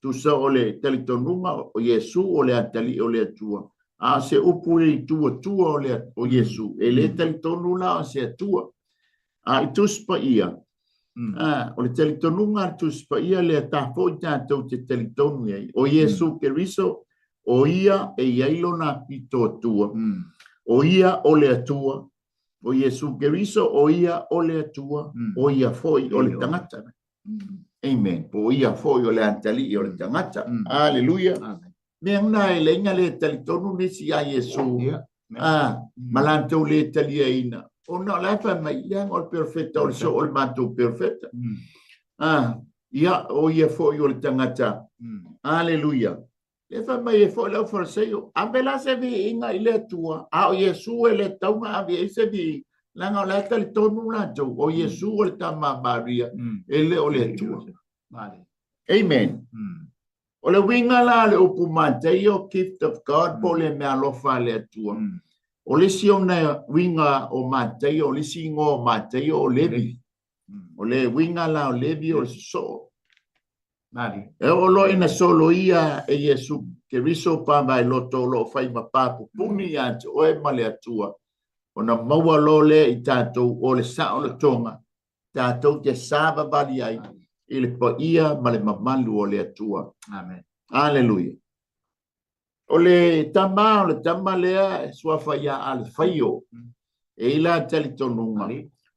Tu sa ole talitonunga o Yesu ole atali ole atua. A se upu i tua ole o Yesu. Ele talitonuna se atua. A i tuspa ia. Ole talitonunga tuspa ia le atafo i tātou te talitonu ia. O Yesu Keriso o ia e iailo na pito atua. O ia ole atua. O Yesu Keriso o ia ole atua. O ia foi ole tangata. Amen. Po ia foi ole antali ole tangata. Aleluia. Mena e lenga le talitonu nisi a Yesu. Malanto le talia ina. O no la fa mai yang ol perfetta ol so ol manto perfetta. Ia o ia foi ole tangata. Aleluia. Le fa mai e foi la forseio. Ambela se vi inga ile tua. A o Yesu ele taunga ave se vi. Langa la talitonu la jo. O Yesu ole tama Maria. Ele ole tua. Amen. Ole winga la le upu mateo gift of God po le mea lofa le atua. Ole siona winga o mateo, ole singo o mateo o levi. Ole winga la o levi o so. E olo ina solo ia e Yesu Keriso pa mai loto lo fai mapapu puni ante o e male atua. Ona maua lo le i tātou o le sa o le tonga. Tātou te sāba bali ai. Ile pa ia male mamalu o le atua. Amen. Aleluia. Ole tama lea suafa ia al faio. E ila talitonunga.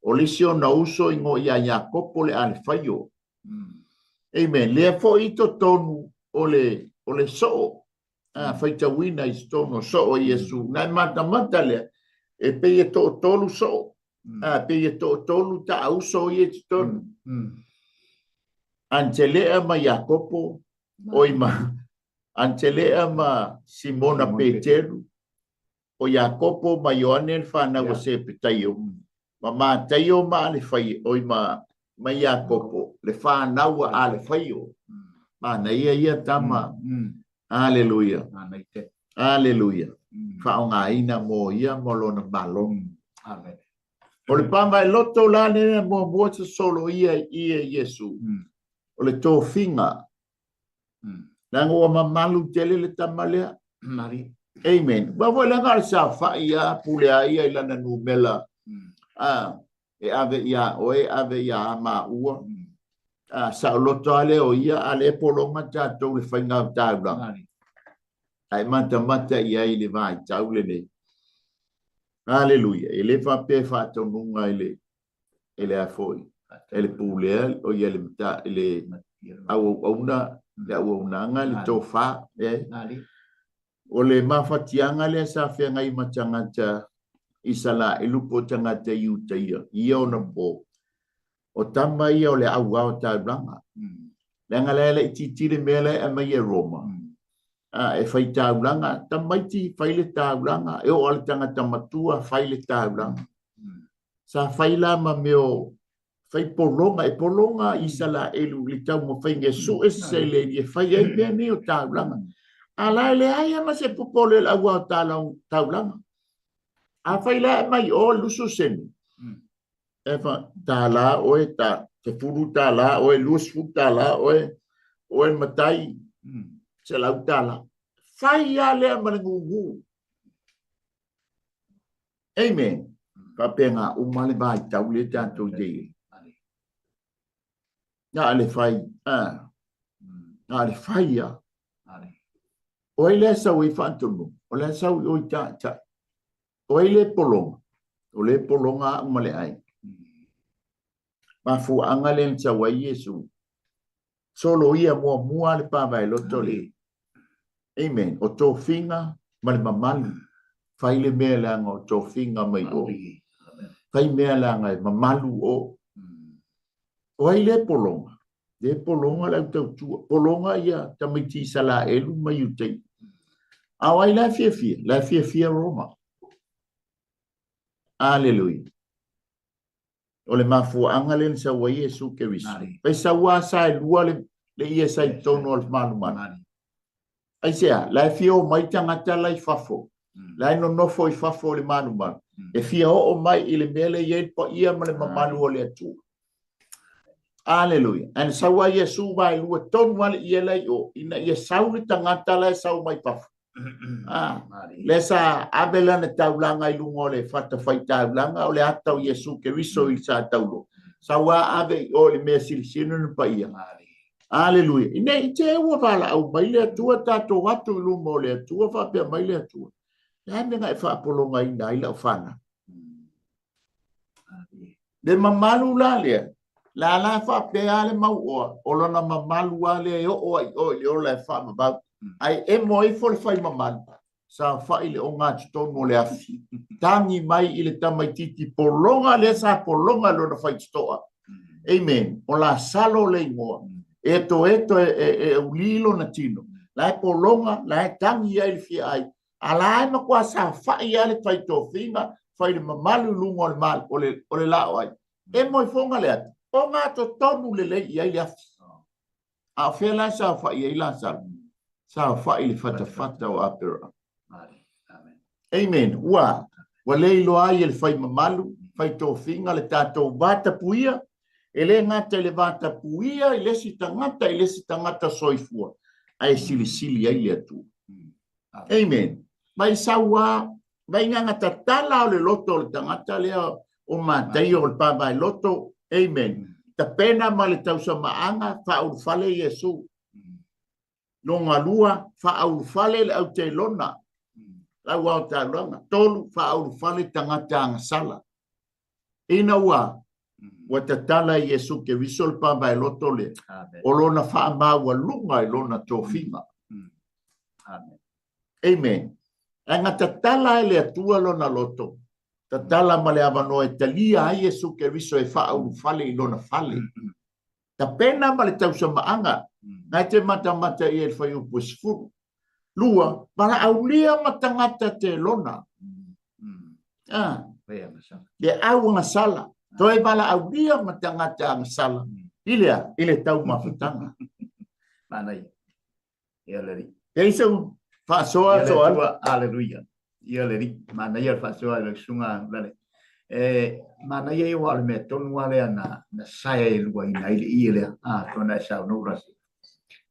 Ole sio na uso ingo ia Jakopo le al faio. Amen. Lea fo ito tonu ole so. Faita wina istono so o Yesu. Nai mata lea. E pe to tolu so. Pe to tolu ta uso ye tonu. Antelea ma Jakopo oima antelea ma Simona Peteru o Jakopo ma Ioane fana o se petaio ma taio ma le fai oima ma Jakopo le fana o ale faio ma na ia tama aleluia aleluia fa nga ina mo ia mo lona balong amen o le pamba loto la ne mo solo ia Yesu o le tō whinga. Nango o mamalu tele le tamalea. Amen. Wawo le ngā sa whai a pule a ia ilana numela. E ave ia o e ave ia ma ua. Sa loto ale o ia ale polonga tātou le whainga o tāura. Ai mata ia i le vai tau le le. Aleluia. E le whape whatou nunga ele a foi. Ele pulea o ia le mata ele au nanga le tofa o le mafatianga le sa fenga i matangata isala elupo tangata ia ona po o tama ia o le au au ta blanga le ngala le titire mele e mai Roma e fai ta blanga tamaiti fai le ta blanga e o le tangata matua fai le ta blanga sa fai la ma meo fai polonga isala elu li tau mo fai nge su se le ni fai ai be ni o taulanga ala le ai ma se popole la wa taulanga a fai la mai o lusu sen e fa tala o e ta te furu tala o e lus fu tala o e matai se la tala fai ale ma ngu amen pa penga o male vai taule tanto de na le fai ya o ile sa wi fantumu o le sa o ta o ile polonga male ai ma fu angale sa wa Yesu solo ia mo ale pa vai lo tole amen o to finga mal mamal fai le mela ngo to finga mai o fai mela ngai mamalu o ile polonga la tu polonga ia tamiti sala elu mayutei awai la fia Roma aleluia ole mafu angalen sa wa Yesu Keriso pe sa wa sa lua le ia sa tono al maluman ai sia la fia o mai tangata la fafo la no foi fafo le maluman e fia o mai ile mele ye po ia male mamalu ole tu Aleluia. An sawa Yesu vai lua ton wale ielai o ina ia sauli tangata la sau mai pafu. Lesa abela na taulanga i lungo le fata fai taulanga o le atau Yesu ke riso i sa taulo. Sawa abe o le mea silisino na paia. Aleluia. Ine i te ua wala au maile atua tato watu i lungo le atua whapea maile atua. Hane ngai whaapolonga i nai lau whana. Le mamalu la lea. La la whapea le mau oa. O lana mamalu a lea o ai o le o le whamabau. Ai e moi fole fai mamalu. Sa whai le o ngā titono le afi. Tangi mai i le tamaititi polonga le sa polonga lo na whai titoa. Amen. O la salo le ingoa. Eto e ulilo na tino. La e polonga, la e tangi ai le fia ai. Ala e makua sa whai ale tai tō whinga. Whai le mamalu lungo le mal o le lao ai. E moi fonga le atu. O ngā tonu le lei i ai le afi. A whea la sa whai ai la sa. Sa whai le fata o apera. Amen. Ua. Wa lei loa ai le whai mamalu. Whai tō whinga le tātou vata puia. E le ngata le vata puia. I lesi tangata soifua. Ai sili ai le atu. Amen. Mai sawa. Mai ngata tala o le loto le tangata lea. O mātai o le pāwai loto. Amen. Ta pena ma le tausa maanga. Whaur fale Yesu. Nonga lua. Whaur fale le au te lona. Lau au tā longa. Tolu whaur fale tangata anga sala. Ina ua. Wa ta tala Yesu ke visol pāwai loto le. O lona wha maua lunga i lona tōwhinga. Amen. Anga ta tala le atua lona loto. Ta tala ma le avano e talia a Yesu ke viso e whaau fale i lona fale. Ta pena ma le tausa maanga. Ngai te mata i e whai upo sifuru. Lua, mana aulia matangata te lona. Le au nga sala. Toi bala aulia matangata nga sala. Ile tau mawhutanga. Manai. Ia leri. E iso whaasoa soa. Aleluia. Ia leri. Manai al whaasoa le sunga lale. Manai e wale me tonu wale na saia e lua ina ile i lea. Tona e sao no rasi.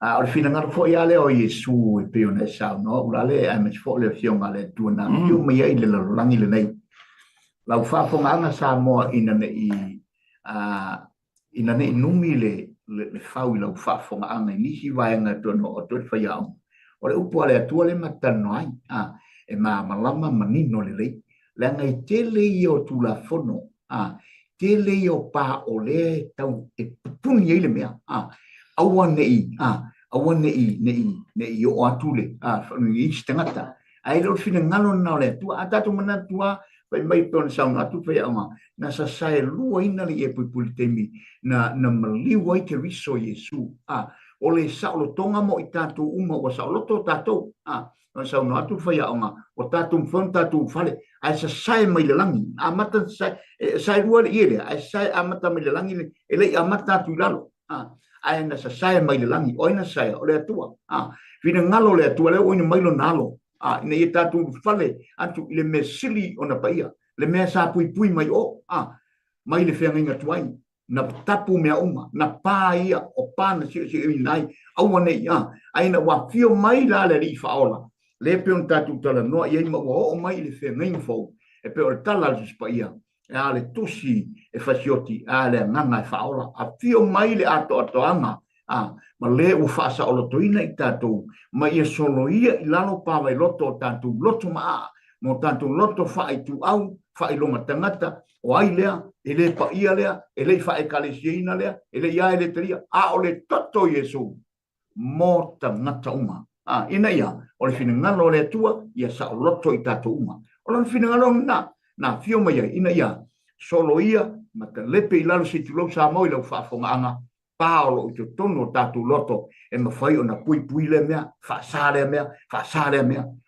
O le fina ngaro fo ia le o Yesu e peo na e sao no. Ulale a me fo le fionga le tuana. Piu me ia ile lalangi le nei. Lau whaafonga anga sa moa ina ne i numi le whau i lau whaafonga anga i nisi waenga tono o toi whaiao. O le upo ale atua le matano ai. E malama manino le lei. Le ngai te lei o tula fono. Te lei o pā o le tau e pupuni ei le mea. Aua nei. Aua nei o atule. I stangata. Ai lo fina ngalo na le atua. Atatu manatua. Pai mai pon sauna atu pai ama na sa sai lua ina li e pui temi na maliu ai te riso Yesu o le saulo tonga mo i tātou uma o saulo to tātou na sauna atu pai ama o tātou mfon tātou fale ai sa sai mai le langi amata sai lua le ire ai sai amata mai le langi e le amata tu lalo ai na sa sai mai le langi o ina sai o le atua vina ngalo le atua le o ina mai lo nalo ina ia tātou fale atu le me sili o na paia. Le mea sa pui mai o. Mai le whenga inga tuai. Na tapu mea uma. Na pā ia o pāna si i nai. Aua nei. Aina wa fio mai la le ri whaola. Le peon tātou tala noa i eima wa o mai le whenga inga whau. E peo le tala le paia. E a le tusi e whasioti. A le nganga e whaola. A fio mai le ato anga. Ma le u whaasa o loto ina i tātou. Ma ia solo ia i lalo pāwai loto o tātou loto maa. Mo tātou loto whaai tu au, whaai longa tangata, o ai lea, e le pa ia lea, e le whae kalesiina lea, e le ia e le teria, o le toto Yesu. Mo tangata uma. Ina ia, o le whina ngalo le tua, ia sa o loto i tātou uma. O le whina ngalo na fio mai ia, ina ia, solo ia, ma ka lepe i lalo si tulau sa moi lau whaafonga anga, Paolo i te tono tātou loto e mawhai o na pui le mea, whaasare mea,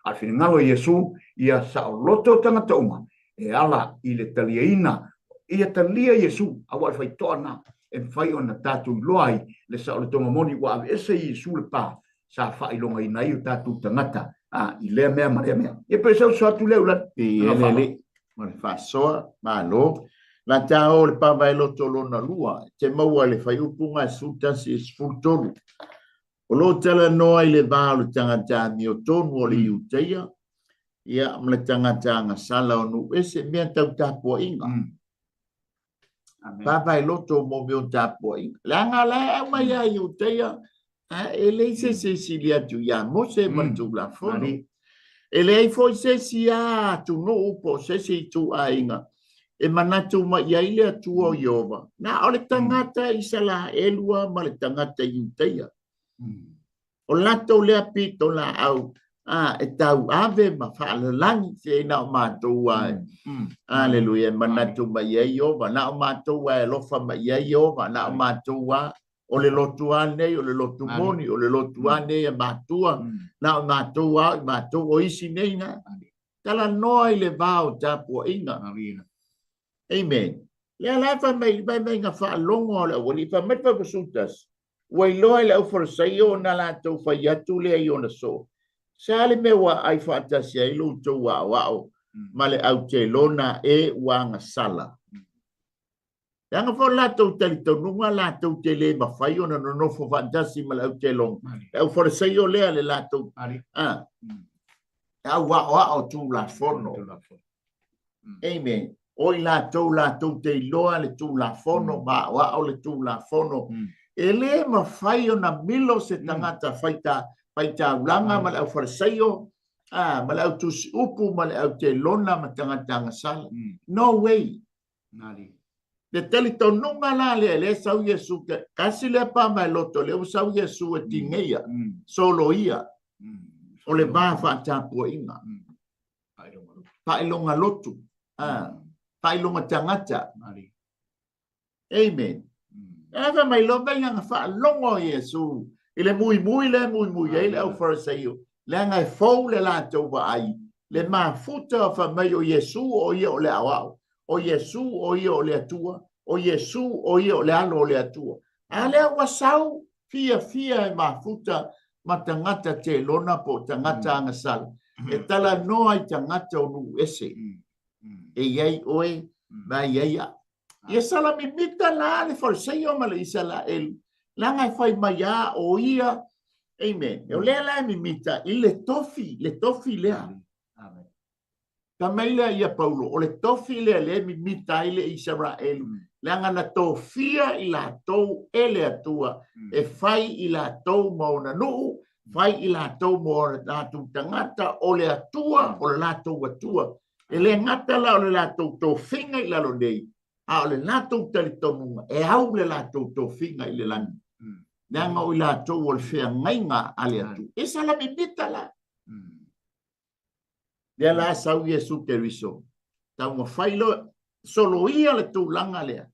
al whina ngalo Yesu, ia sa o loto tangata uma, e ala i le talia ina, ia talia Yesu, awa whai toana, e whai o na tātou loai, le sa o le tonga moni wa ave ese Yesu le pā, sa whai longa i nai o tātou tangata, i lea mea, e pe sau sa tu leu la, i ele, ma le whaasoa, Malu, La taeao le pavai loto lona lua, te maua le whai upunga e sultasi e sfultonu. O lo tala noa i le vāo le tangata mi o tonu o le iuteia, ia mle tangata anga sala o nu ese mea tau tapua inga. Pavai loto mo meo tapua inga. Le anga le au mai a iuteia, e le se si lia tu ia mo se mantu la fono. E le ai foi se si a tu no upo se si tu a inga. E manatu ma ia ile atua o Iova. Na o le tangata i sala elua ma le tangata iuteia. O lato lea pito la au e tau ave ma faalelangi se na o mātou ai. Aleluia, manatu ma ia Iova. Na o mātou ai lofa ma ia Iova. Na o mātou ai o le lotu nei, o le lotu moni, o le lotu nei e mātua. Na o mātou ai, mātou o isi nei na. Tala noa i le vāo tapua inga. Amen. Le ala fa mai nga fa longo la wali fa met fa besutas. Wai loa le 𝚘𝚘𝚎𝚘𝚘 na la to fa yatu le yo na so. Sale me wa ai fa ta sia i lu to wa o. Male au te lona e wa nga sala. Yang fo la to tali to nunga la to te le ma fa yo na no fo fa dasi male au te long. Au 𝚘𝚘𝚎𝚘 le la to. Wa o tu la forno. Amen. Oi la tau te loa le tu la fono ma wa o le tu la fono. Ele ma fai ona milo se tangata faita ulanga ma le au 𝚘𝚘𝚎𝚘 ma le au tu upu ma le au te lona ma tangata ngasala. No way. Le telito nunga la le sau Yesu kasi le pa mai loto le sau Yesu e tingeia solo ia. O le ba fa tapu inga. Pa ilonga lotu. Pailonga tangata. Amen. Ava mai lo venga fa longo Yesu. Ile mui le ile au 𝚘𝚘𝚎𝚘. Le ngai fou le la to ba ai. Le ma futa fa mai o Yesu o ia o le awao. O Yesu o ia o le atua. O Yesu o ia o le alo o le atua. Ale wa sau fia e ma futa ma tangata te lona po tangata ngasal. E tala noa i tangata o nu ese. E iai oe ma iaia. Ia sala mi mita la le 𝚘𝚘𝚎𝚘 ma le isala elu. Langa e fai maia o ia. Amen. E o lea la mi mita i le tofi lea. Ta meila ia Paulo. O le tofi lea le mi mita i le Israel. Langa na tofia i la tou ele atua. E fai i la tou mauna nuu. Fai i la tou mauna natu tangata o le atua o le la tou atua. E le ngata la o le latou tō whinga i lalo nei. A o le latou tali tonunga. E au le latou tō whinga i le lani. Nanga o i latou o le whea ngainga ale atu. E sala mi pita la. Lea la sau Yesu te riso. Tau ma whailo solo ia le tū langa lea.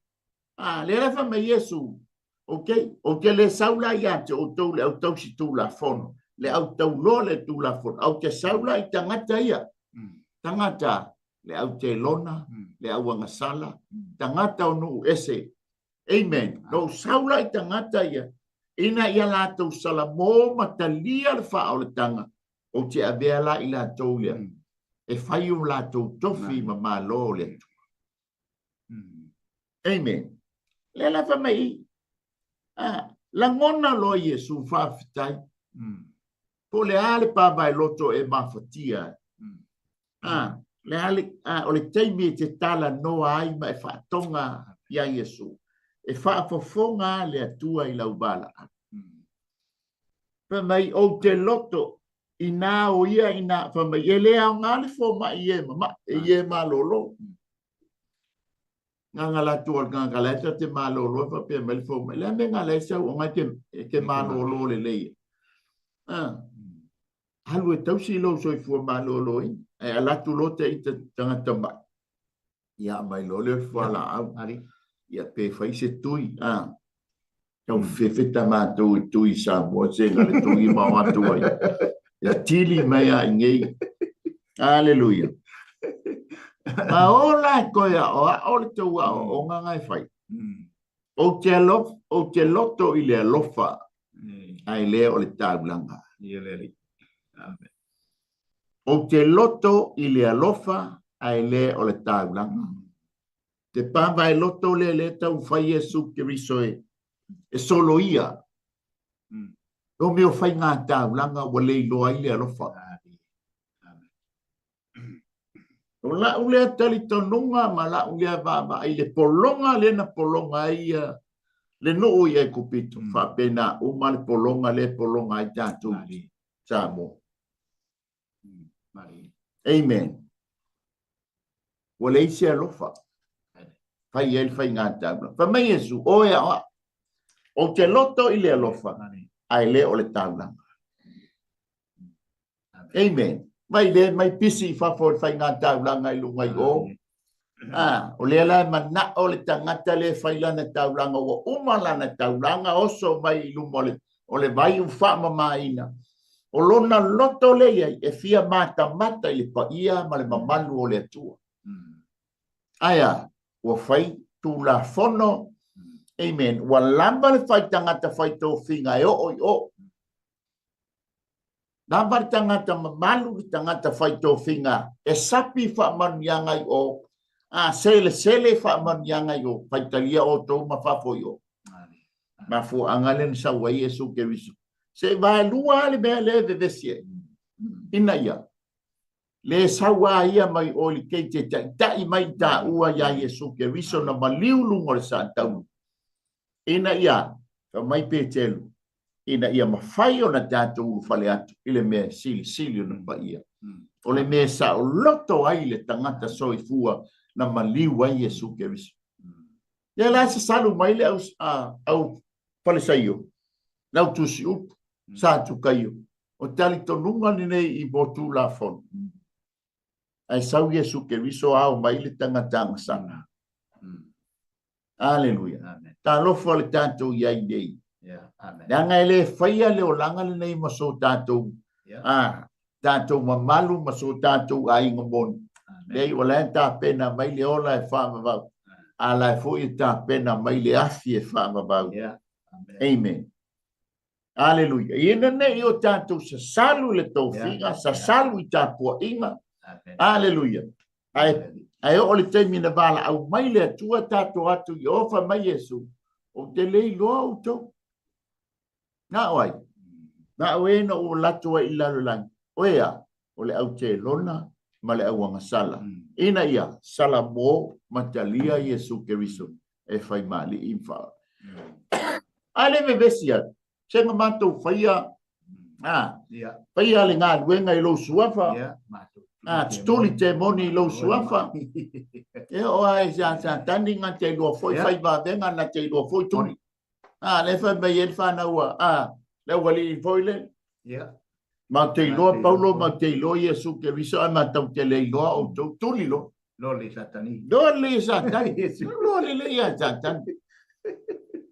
Le refa me Yesu. Ok? O ke le saula ia te o tau le au tau si tū la fono. Le au tau lo le tū la fono. Au te saula i tangata ia. Tangata le au te lona, le au angasala, tangata o nuu ese. Amen. No saula i tangata ia. Ina ia lātou sala mō matalia le wha o le tanga. O te avea la i lātou ia. E whai o lātou tofi ma mālo le atu. Amen. Le la wha mai. La ngona lo Yesu whawhitai. Po le ale pāwai loto e mawhatia. Le ale o le teimi te tala noa ai ma e whaatonga ia Yesu. E whaafofonga le atua i lau bala. Pa mai o te loto i nā o ia i nā pa mai e lea o ngāle fo ma i e ma lolo. Nganga la tua nganga la te ma lolo pa pe mai fo ma. Le me ngala sa o ngai ke ma lolo le leia. Halu e tausi lo so i fu ma lolo i. E ala tu lote i te tangata mai. Ia mai lo le fala au. Ia pe fai se tui. Tau fefeta mātou i tui sa mua se ngale tui ma mātou ai. Ia tili mai a ngei. Aleluia. Ma ola koe a o le tau a o ngangai fai. O te loto i le alofa. Ai lea o le taulanga. Ia lea. Amen. O te loto i le alofa ai le o le taulanga. te pāwai loto le tau whai Iesu Keriso e solo ia. O meo whai ngā tāu langa wa lei loa i le alofa. O la ulea tali tonunga ma la ulea vava ai le polonga le na polonga ia le noo ia kupito. Whapena uma le polonga ai tātou. Tāmo. Amen. Wa lei se alofa. Whai el whai ngā tāu. Whamai Iesu, o ea oa. O te loto i le alofa. Ai le o le tāu langa. Amen. Mai le mai pisi whafo whai ngā tāu langa i lungai o. O le ala mana o le tangata le whai lana tāu langa o umalana tāu langa oso mai i lunga o le vai u whaama ina. O lona loto le iai e fia mata i le paia ma le mamalu o le atua. Aia, ua whai tu la fono. Amen. Wa lamba le whai tangata whai tō whinga e o i o. Nāmbar tangata mamalu ki tangata whai tō whinga e sapi whaamanianga i o. Sele whaamanianga i o. Whai talia o tō mawhafo i o. Mafu angalen sa wai Iesu Keriso. Se vai lua le mea le vevesie. Ina ia. Le sawa ia mai o li keite tai mai ta ua ia Iesu Keriso na maliu lungo le sa tau. Ina ia. Ka mai pe telu. Ina ia mawhai o na tātou whale atu. Ile mea sili o na paia. O le mea sa o loto ai le tangata soi fua na maliu ai Iesu Keriso. Ia la sa salu mai le au whale saio. Nau tusi upu. Sa tu kaio. O tali tonunga ni nei i botu la fon. Ai sau Iesu Keriso au mai le tangata sana. Aleluia. Ta lofo le tātou iai nei. Nanga ele whaia leo langa le nei maso tātou. Tātou mamalu maso tātou a inga mon. Lei o lai tā pena mai le ola e whaamavau. A lai fui tā pena mai le afi e whaamavau. Amen. Aleluia. Ina nei o tātou sa salu le tau whinga, sa salu i tā pua inga. Aleluia. Ai o le teimi na wala au mai le atua tātou atu i ofa mai Iesu. O te lei loa o tau. Nā oai. Nā oe na o latua i lalulangi. Oea, o le au te lona, ma le au sala. Ina ia, sala mo matalia Iesu Keriso. E whai mali i mwha. Ale me vesia. Senga mātou whaia. Whaia le ngā luenga i lo suafa. Tuli te moni i lo suafa. E oa e sa tani ngā te lua foi whai venga na te lua foi tuni. Le whai mai e whanau le wali i foi le. Ma te loa Paulo, ma te loa Iesu Keriso, ai ma tau te le loa o tau tuli lo. Lo le satani. Lo le satani. Lo le ia satani.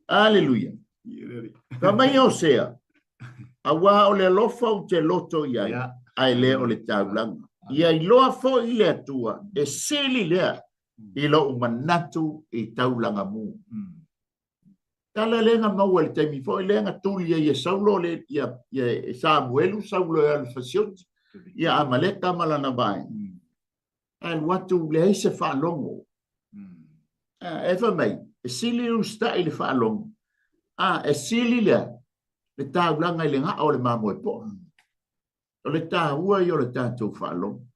Aleluia. Ka mai o sea. Awa o le lofa o te loto iai. Ai le o le taulanga. Ia i loa fo i le atua. E sili lea. I lo umanatu i taulanga mu. Tala lenga mau el temi fo i lenga tuli ia saulo le ia Samuelu saulo e alfasiot. Ia amaleka malana vai. Ai watu le heise whaalongo. Ewa mai. E sili usta i le whaalongo. E sili lea. Le taulanga i le ngā o le mamoe po. O le tāua i o le tātou whaalongo.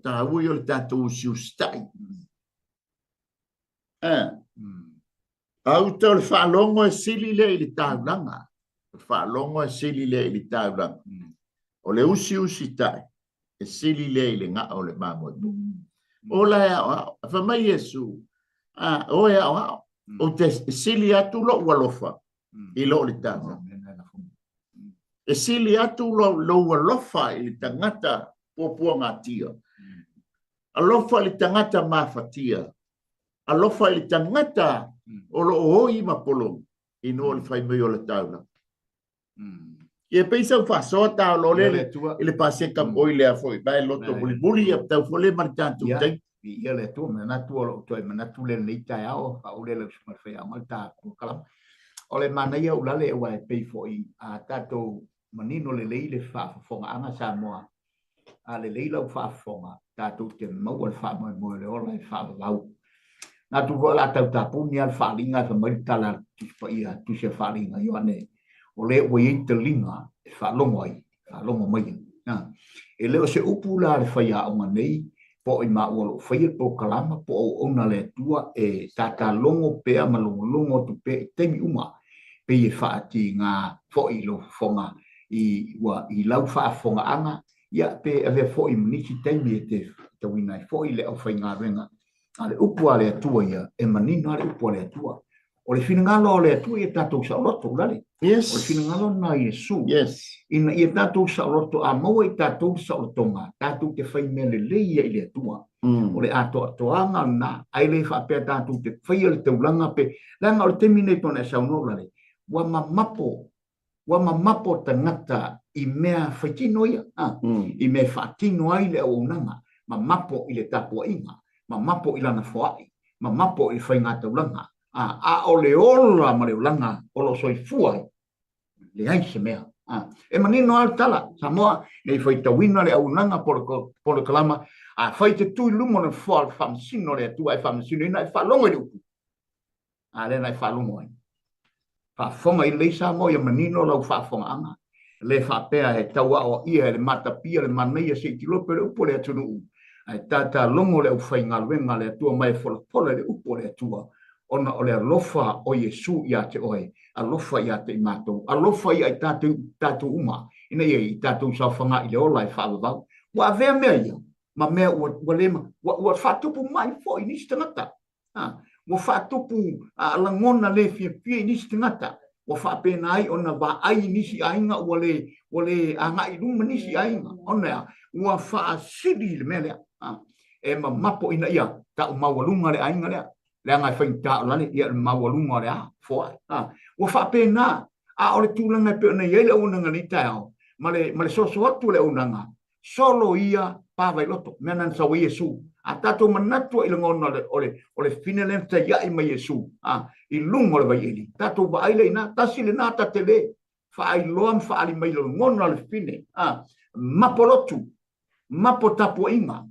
Tāua i o le tātou usiustai. Au tau le whaalongo e sili lea i le taulanga. Le whaalongo e sili lea i le taulanga. O le usi tai. E sili lea i le ngā o le mamoe po. O la e au. Whamai Iesu. O e au. O te sili atu lo walofa. I lo le tanga. E sili atu lo walofa i le tangata popua ngā tia. Alofa i le tangata mawhatia. Alofa i le tangata o lo oi mapolo. I no le whai mai o le tauna. Ia peisa u whasoa tau lo le i le paseka oi lea foi. Bai loto buli a tau fole maritantu. Ia le tu me natu o toi me natu le nei taeao a ule le smartphone a malta kalam. O le manai o lale wa pay for a tato manino le le fa fonga anga Samoa. A le le la fa fonga tato te mau le fa mo le ola fa lau. na tu vola tau tapu ni al falinga fa mai tala tu pa ia tu se falinga yo ane o le o i te linga e fa longo mai na e le o se upula le fa ia o nei po i ma o fa ia po kalama po o ona le tua e tata longo pe ma longo tu pe te mi uma pe e fa ati nga fo i lo fonga i lau fa fonga anga ia pe ave fo i munisi te mi te wina fo i le o fa nga renga ale upu ale atua ia e manino ale upu ale atua o le finangalo ale atua ia tatou sa loto lale Yes. o le finangalo na Yesu Yes. ina ia tatou sa loto a maua i tatou sa loto nga tatou te fai mele le ia i le atua o le ato atoanga na ai le fa pe tatou te fai le taulanga pe langa o le temine tona sa no lale wa mamapo tangata i mea faitino ia i mea fatino ai le o nanga mamapo i le tapu inga mamapo i lana foai, mamapo i whaingata ulanga. A o le ola ma le ulanga, o lo soifua, le aise mea. E manino al tala, Samoa, nei whaitawina le aunanga por kalama, a whaite tui lumo le foal whamsino le atua e whamsino ina e whalonga i upu. A le nai whalonga i. Whafonga i leisa mo, ia manino lau whafonga anga. Le whapea he taua o ia, le matapia, le maneia se itilope le upo le atunu u. Tata longo le ufai ngaluenga le atua mai fola le upo le atua ona o le alofa o Yesu ia te oe alofa ia te imatou alofa ia i tatu uma ina ia i tatu saufanga i le ola i whaavavau wa avea mea ia ma mea ua lema ua whatupu mai fo i nisi tangata ua whatupu langona le fia i nisi tangata ua whapena ai ona wa ai nisi ainga ua le anga i luma nisi ainga ona ua whaasiri le mea lea e mapo ina ia ta mawalunga le ainga le anga fain ta lani ia mawalunga le foa wa fa pena a ole tulanga pe na ia le unanga ni taeao male so atu le unanga solo ia pa vai loto mena sa Yesu a tato manatu ile ngona ole finele ta ia i mai Yesu i lungo le vai ili tato ba ile ina tasile na ta tele fa ai loam fa ali mai lo ngona le fine mapolotu mapo tapu inga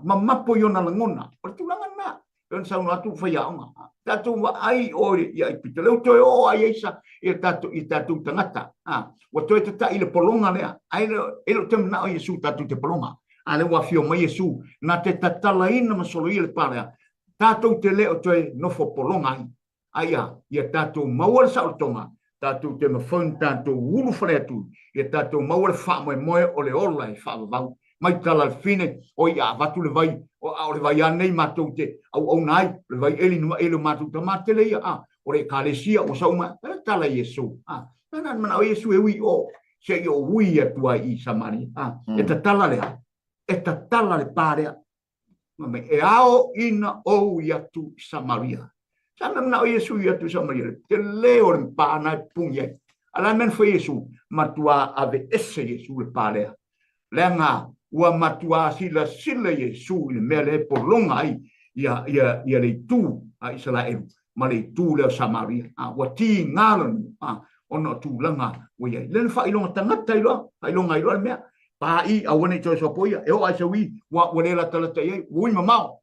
mapo yona langona o tulanga na yon sa no atu fa yaonga tatu ai o ia pitele to o ai isa e tatu tangata o to ta ile polonga le ai ele tem na Yesu tatu te polonga ale wa fio mai Yesu na te tatala ina masolo ile pare tatu te le o to no fo polonga ai ia tatu mawal sa otonga tatu te mafon tatu ulu fretu ia tatu mawal fa mo o le ola fa va mai tala fine o ia vatu le vai o le vai nei matou te au nai le vai eli no elo matou te matele ia o le kalesia o sauma tala Yesu na mana o Yesu e wi o se yo wi atua i samari e tala le pare me e ao ina o ia tu Samaria sama mana o Yesu ia tu Samaria te leo le pana punye ala men foi Yesu matua ave esse Yesu le pare lenga ua matua sila Yesu le mele por longa ai ia le tu a Israel ma le tu le Samaria ua ti ngalan ona tu langa ua le fa ilonga tangata ilo mea pa i awane to so poia e o ai sewi ua le la tala tai ui mamao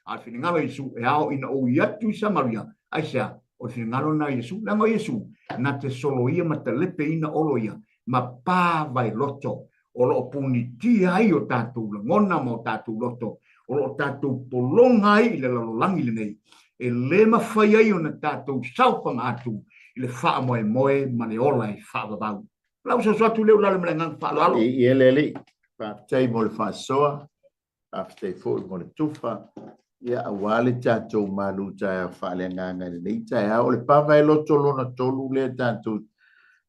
al finingalo Yesu e ao ina o ia tu Samaria ai sa o finingalo na Yesu langa Yesu na te solo ia matalepe ina olo ia ma pa vai loto o lo puniti ai o tatu ngona mo tatu loto o lo tatu polonga ai le langi le nei e le mafai ai o na tatu saupanga atu le fa moe ma le ola i fa babau lau so tu le la me ngang fa lo i ele pa tai mo le fa soa after fo mo le tufa ia awale tatu Malu ta faaleagaga nei taeao le pa vai loto lona tolu le tatu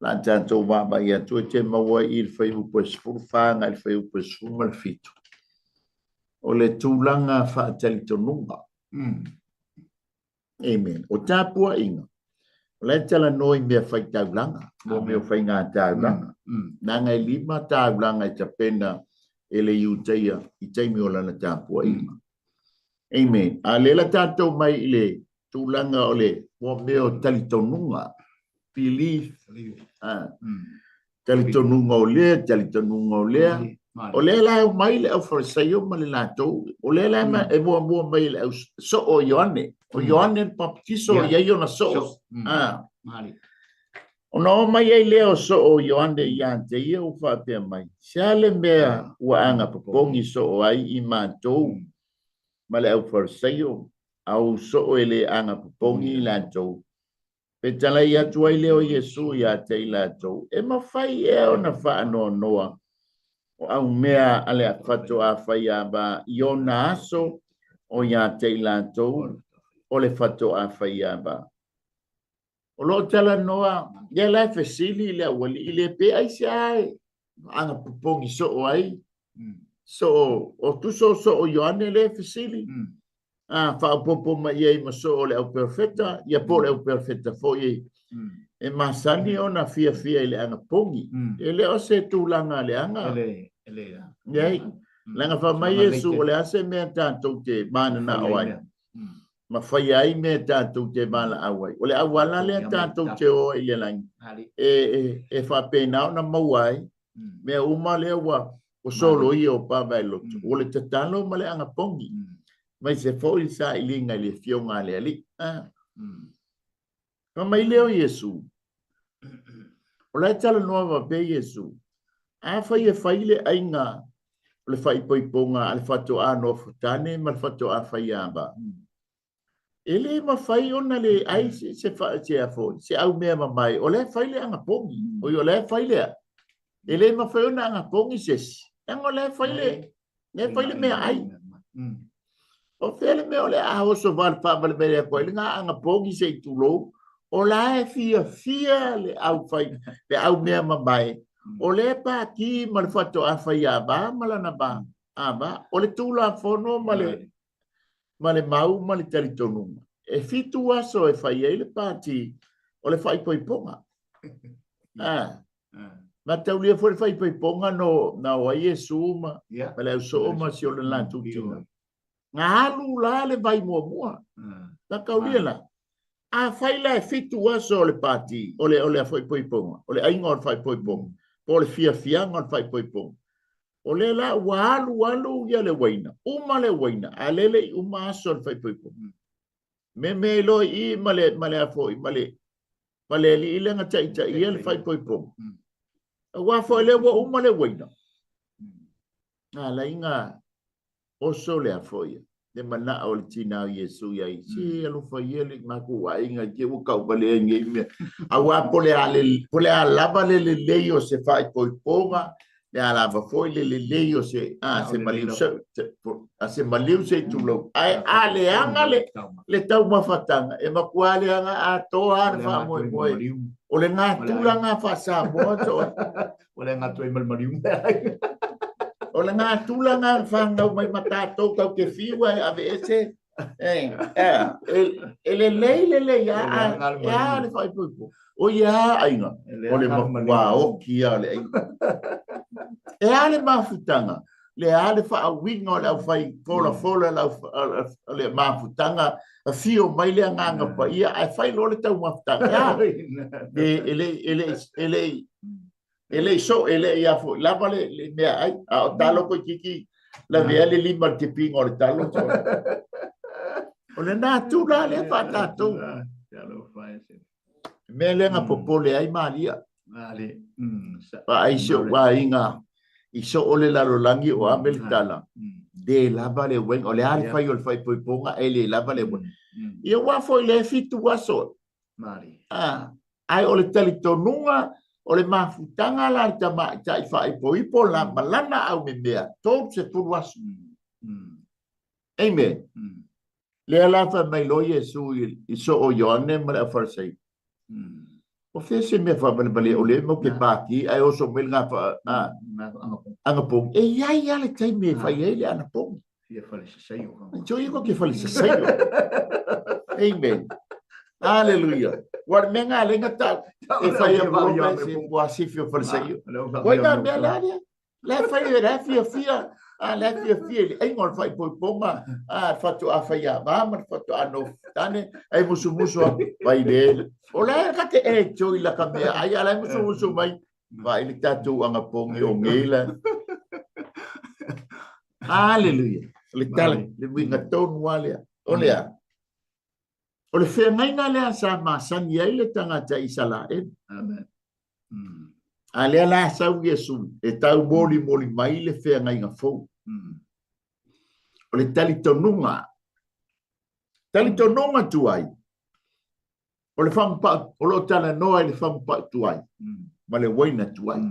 la tanto baba ia tu te maua il fai u pues furfanga il fai u pues fumal fitu o le tulanga fa 𝚟𝚑𝚙𝚎𝚘 amen o tapua inga o le tala noi me fai taulanga mo me fai nga taulanga nanga i lima taulanga te pena ele iuteia i taimi o lana tapua inga amen a le la tato mai le tulanga o le mo me o 𝚟𝚑𝚙𝚢𝚅 belief 𝚟𝚑𝚙𝚢𝚅 o le O le la mai le au farisaio ma le latou. O le la e mua mai le au so o Ioane. O Ioane baptiso ia yo na so. O no mai ai leo so o Ioane ia te ia u whapea mai. Sia le mea ua anga papongi so o ai i mātou. Ma le au farisaio. Au so o ele anga papongi i latou. Pe tala ia tuai leo Yesu ia te i latou. E mawhai e o na whaanoa noa. O au mea ale a whato a whai a ba i o na aso o ia te i latou. O le whato a whai a ba. O lo tala noa, ia lai fesili le awali i le pe ai se ai. Anga pupongi so o ai. So o tuso so o Ioane le fesili. Whaapopo ma iei ma so o le au perfecta, ia po le au perfecta fo iei. E masani o na fia i le anga pongi. E le o se tūlanga le anga. Iei, langa wha mai Yesu o le ase mea tātou te mana na awai. Ma whai ai me tātou te mala awai. O le awala le tātou te o i le langi. E whapena o na mauai. Mea uma le wa o solo i o pāwai lotu. O le tatalo ma le anga pongi. Mai se fōi sa i linga le fionga le ali. Ma mai leo Yesu. O le tala noa wa pe Yesu. A whai e whai le ainga. O le whai poiponga ale whato a no futane ma le whato a whai aba. Ele ma fai ona le ai se fa se a fo se au mea ma mai o le fai le anga pongi o yo le fai le ele ma fai ona anga pongi ses ngo le fai le mea ai o fele me o le a o so val pa val me ko le anga pongi se tulo o la e fia le au fai le au mea ma mai o le pa ki ma le fato a fai ba ma la na ba aba o le tula fono ma le mau ma le talitonu. E fitu aso e fai e le pati o le fai poiponga. Ma tau lia fo le fai poiponga no na o Yesu ma le au so ma si o le lantu tina. Nga halu la le vai mua. Na kau lia la. A fai la e fitu aso o le pati o le fai poiponga. O le ainga o le fai poiponga. O le fia o le fai poiponga. O le la walu ia le waina. Uma le waina. A lele i uma aso le fai poipo. Me lo i male a foi. Male li ile nga taita ia le fai poipo. Wa foi le wa uma le waina. La inga oso le a foi. Le mana o le tina o Yesu ia i. Si alu fai ele maku wa inga ke u kau bale nge me. A wa pole a lava le leio se fai poiponga. Le alava foi le leio se se maliu se tulo ai ale anga le tau mafatanga e makuale anga a toa fa mo o le nga tulanga fa sa mo o le nga toi malmariu o le nga tulanga fa ngau mai matato kau ke fiwa ave ese ele le ya le fai pupo o ya ainga o le makua o kia le e ale mafutanga le ale fa winga le fai fola le mafutanga a fio mai le nganga pa ia ai fai lo le tau mafutanga ele so ele ia fo la vale le me ai a talo ko kiki la vea le lima te pingo le talo o le na tu la le fa tato me le nga popole ai malia pa ai so wa inga iso ole la rolangi o amel tala de la vale wen ole al fai ol fai poi ponga ele la vale wen ia wa foi le fitu waso ai ole tali tonunga ole mafutanga la tama tai fai poi po la malana au mea tot se tu waso amen le ala fa mai lo Yesu iso o Ioane ma fa sei o fese me fa bale o le mo ke paki ai o so mel nga fa anga pong e ia le tai me fa ele ana pong ia fale se sei o jo iko ke fale se sei amen hallelujah war menga le nga ta e fa ia ba se po si fio fale sei o nga me la fa ia fia la fia ai ngol fa po ponga fa tu a fa ia ba ma fa tu ano tane ai musu vai le ola ka te e choi la ka me ai ala musu mai vai le tatu anga pongi o ngela Hallelujah. Le tala le winga tonu wale. Olea. Ole fe ngaina le sa masan ye le tangata isala. Amen. Ale la sa Yesu e tau moli mai le fe ngaina fo. Ole tali tonunga. Tali tonunga tuai. Ole fam pa ole tala noa le fam pa tuai. Ma le waina tuai.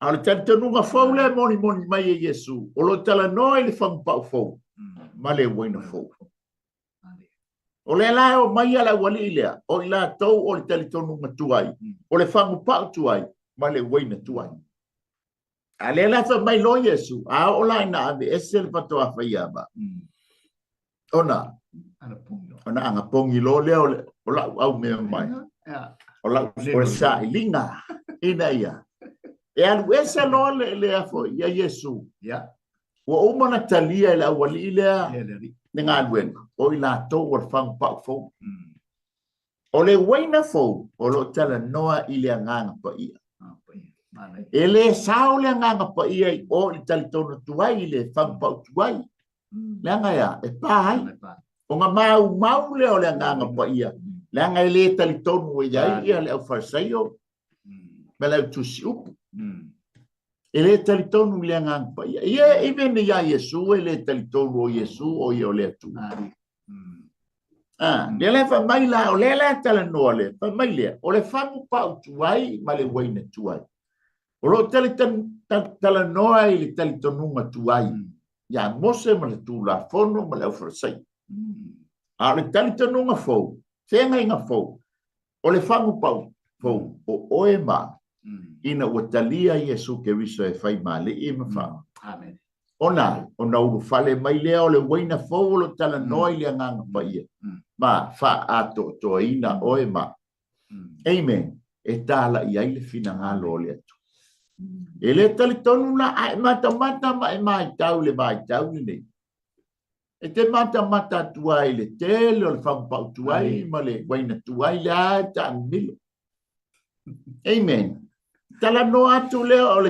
Ale tali tonunga fo le moli mai e Yesu. Ole tala noa le fam pa fo. Ma le waina fo. O le la o mai ala wali lea, o la tau o le talitonu matuai, o le fangu pau tuai, ma le waina tuai. A le la fa mai lo Yesu, a o la ina ave esel patoa faia ba. Ona anga pongi lo lea o la au mea mai. O la o le sa ilinga, ina ia. E alu ese lo le afo, ia Yesu. Wa umana talia ila wali lea, nga luen o ila to o fang pa fo o le waina fo o lo tala noa ile nganga pa ia ele sao le nganga pa ia o le talitono tuai le fang pa tuai le nga ya e pai o nga mau le o le nganga pa ia le nga ile talitono ia le farsaio bela tu siup ele talitono le nganga pa ia even ya Yesu ele talitono o Yesu o ia le tu le le fa mai la o le tala no le fa mai le o le famu pa tuai ma le waina tuai o lo tala no ai le talitono ma tuai ya mose ma le tu la fono ma le forsai a le talitono nga fo senga nga fo o le famu pa fo o e ma ina watalia Yesu ke viso e fai male e mafa. Amen. Ona uru fale mai lea o le waina fo lo tala noi le nganga pa ia. Ma fa ato to ina oe ma. Amen. E tala ia ile fina ngalo le atu. E le tali tonu la ai mata ma e mai tau le mai tau le. E te mata tuai le tele o le whampau tuai ma le waina tuai le a ta milo. Amen. Tala no atu leo o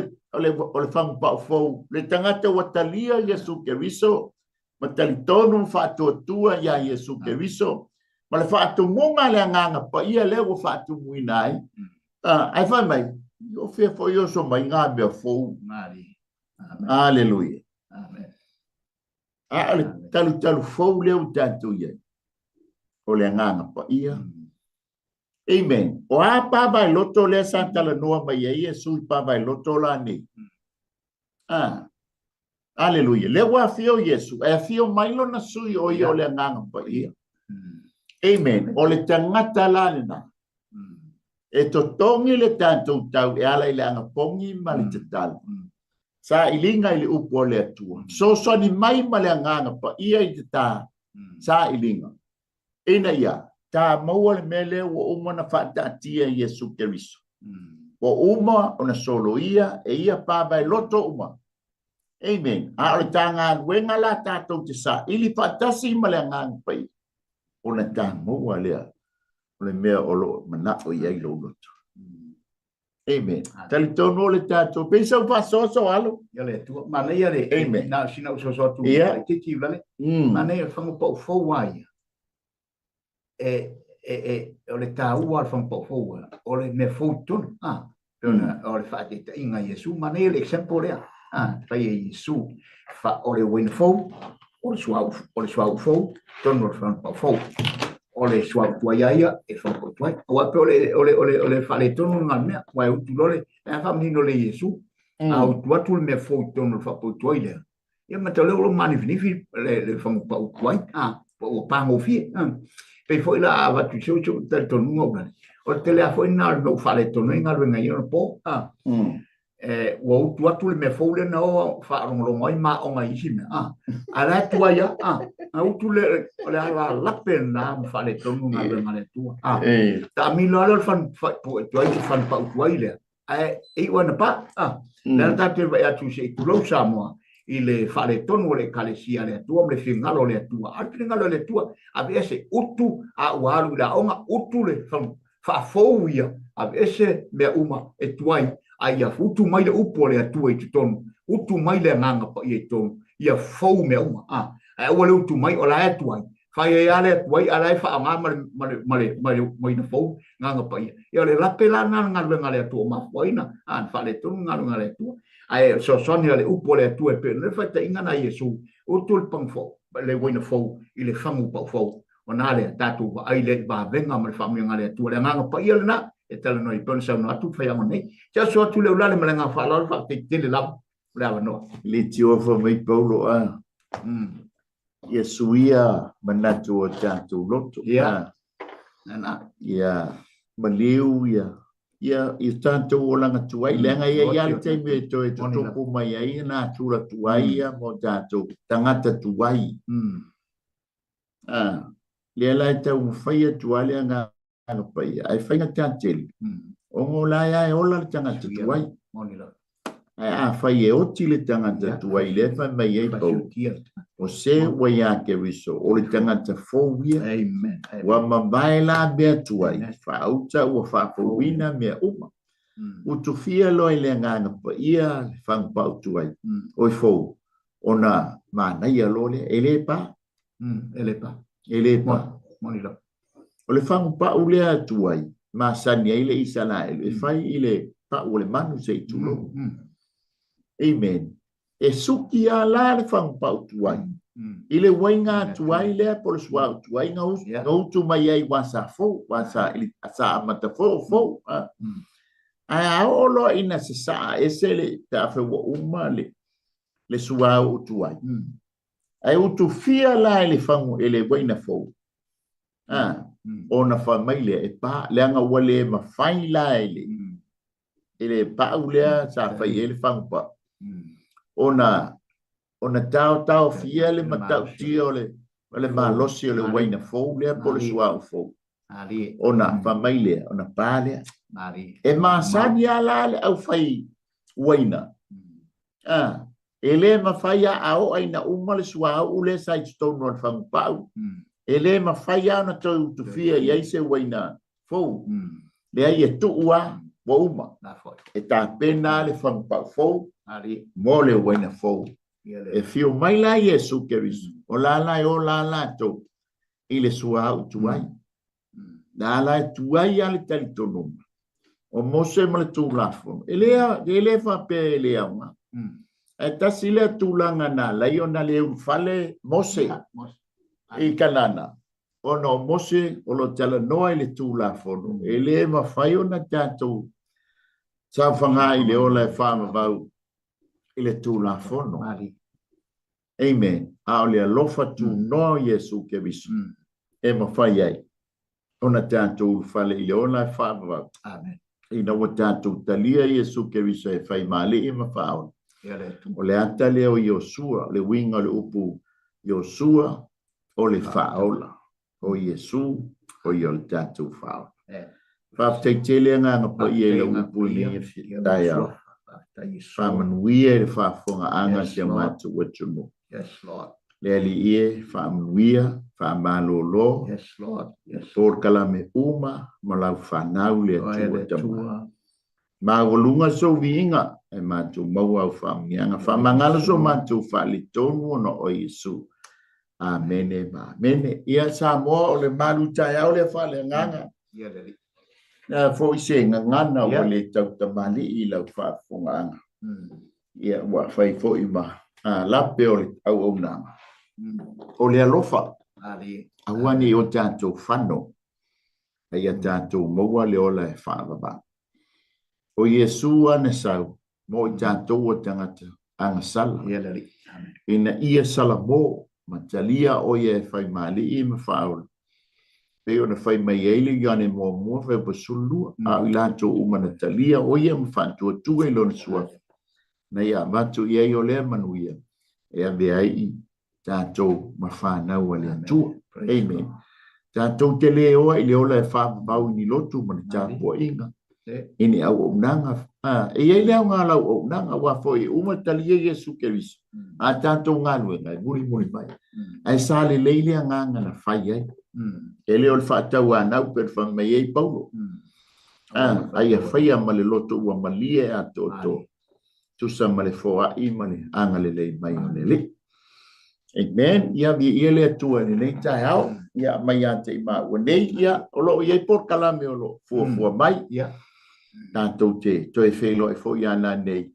le whampau fau. Le tangata watalia Yesu ke viso. Ma talitonu whātua ia Yesu ke viso. Ma le whātumunga le nganga pa ia leo whātumuinai. Ai whai mai. Yo fia fo yo so mai ngā mea fau. Aleluia. Amen. Talu fau leo tātou ia. O le nganga pa ia. Amen. O a pāpai loto le santala noa mai e Yesu i pāpai loto la ni. Aleluia. Le wa fio Yesu. E fio mailo na sui o ia o le nganga pa ia. Amen. O le tangata la nina. E to tongi le tātou tau e ala i le anga pongi ma le tatala. Sa ilinga i le upo le atua. So ni mai ma le nganga pa ia i te tā. Sa ilinga. Ina ia. Ta maua le mele o uma na whaatatia Yesu Keriso. O uma o na solo ia e ia pāpai loto uma. Amen. A o ta ngā wenga la tātou te sa. Ili whaatasi ma le ngang pai. O na ta maua lea. O le mea o lo mana o iai lo loto. Amen. Tali tono le tātou. Pensa u whasoso alo. Ia le tua. Mana ia le. Amen. Nā sina u soso atu. Ia. Titi vale. Mana ia whangupa u fauaia. O le tāua al whampau o le me fōtonu. O le whaatita inga Yesu. Mana e le example lea. Whai e Yesu. O le wina fōu. O le suau fōu. Tonu o le whampau fōu. O le suau tuaiaia e whampau tuai. O ape o le whale tonu ngā mea. Wai utu lole. E whamnino le Yesu. A utu atu le me fōtonu le whampau tuai lea. Ia mata leo lo mani finifi le whampau tuai. O pango fie. Pei foi la watu seu tali tonu ngau. O te lea foi nā no whale tonu inga ruenga i ona pō. Ua utu atu le me fōle na o whaarongolongo ai mā onga isi mea. A rea tua ia. A utu le ala lape nā whale tonu ngā ruenga le tua. Ta amino ala tuai ki whanpa utuai lea. E wana pa. Lea tate vai atu se i kulau Samoa. I le whare tonu le kalesia le atua, le whingalo le atua, atu le ngalo le atua, a vese utu a uaru la onga utu le whaafou ia, a vese mea uma e tuai, a ia utu mai le upo le atua i tutonu, utu mai le nganga pa ye to ia fou me uma ai wale utu mai ola e tuai fai e ale tuai ala fa nga mai na fou nganga pa ia le la pela nga le tu ma foina an fa le tu nga le tu ai so sonia le upo le tu e pe le fa te inga na Yesu utu pang fo le wina fou i le fangu pa fou ona le tatu ba ai le ba venga ma fa mi nga le tu le nganga pa ia na e tala no i pon sa no atu fa ya nei ja so tu le la le nga fa la fa te le la no le tio fa mai paulo Yesu ia manatu o tatu loto nana maliu ia i tanto o langa tuai lenga ia le te me to topo mai ai na tura tuai mo tato tangata tuai le la te u faia tuai nga pai ai fainga tantel o mo la ia o la tangata tuai ai fai e oti le tangata tuai le fa mai ai po o se waia ke wiso o le tangata fowia amen wa mabaila be tuai fa uta o fa fowina me uma utufia lo ile ngana pa ia fang pa tuai o fo ona mana ia lo le elepa monila o le fang pa ule tuai ma sani ile isala ile fai ile pa o le manu se tulo amen e suki ala le fang pa tuai ile wainga tuai le por swa tuai ngau tu mai ai wasa ili asa mata fo a olo ina sa esele ta fe wo umale le swa tuai ai utu fia la ile fangu ile waina fo ona fa mai le e pa le anga wale ma fai la ile pa ule sa fa ile fang pa ona tau fia le matau tio le malosi le waina fo le por swa fo ona fa mai le ona pa le e ma sania la le au fai waina ele ma fai ao aina uma le swa u le sai stone no fang pau ele ma fai ana to fia ia se waina fo le ai tu wa uma e ta pena le fang pau fo mo le waina fo e fio mai la Yesu ke visu o la to ile sua tuai la tuai ale tali tono o mose mo le tu lafo ele fa pe ele ama e tasile tu langa na la iona le fale mose i kanana o no mose o lo tala no ile tu lafo ele ma fai ona tanto sa fanga ile o la fama vau ile tu lafo amen aole alofa tu no Yesu ke visu e ma fai ai ona tanto fale ile ona fama amen ina o tanto talia Yesu ke visu e fai mali ma fa o le ata le o Yosua le winga le upu Yosua o le faola o Yesu o yo tanto fa fa te tele nga pa ye le upu ni taeao fa manuia le fa fonga anga se matu watumo yes Lord le ali fa manuia fa malolo yes Lord yes por kalame uma malau fa nau le tua ma volunga so vinga e matu mau au fa mianga fa mangalo so matu fa litonu no o Yesu amen amen ia sa mo le malu taeao le fa le nganga ia le na fo ise ngana o le tau tamali i lau fa fonga ia wa fai fo ima la peole au na o le alofa awani o tanto fano ai tanto mo le ola fa ba o Yesu ana sau mo tanto o tangata anga sala ina ia sala mo matalia o ye fai mali i ma faul pe ona fai mai ele gane mo fe posulu a ilanto uma natalia o ye mfanto tu e lon sua na ia matu ia yo le manuia e ave ai tanto mafana wale tu amen tanto te leo i le ola fa bau ni lotu man tapo inga ini au nanga e ia le nga la o nanga wa foi uma talia Yesu Kristo a tanto ngalu ngai muri mai ai sale leile nga na fai ai ele ol fa tau ana per fa mai ai paulo ai fai ma le lotu wa malie a toto tusa ma le foa'i ma le aga lelei mai o le li'i. Amen. Ia vi le atua ni nei taeao. Ia mai a te ua nei ia o lo ia por kalame o lo fua mai. Ia tātou te toe whelo e fo ia nā nei.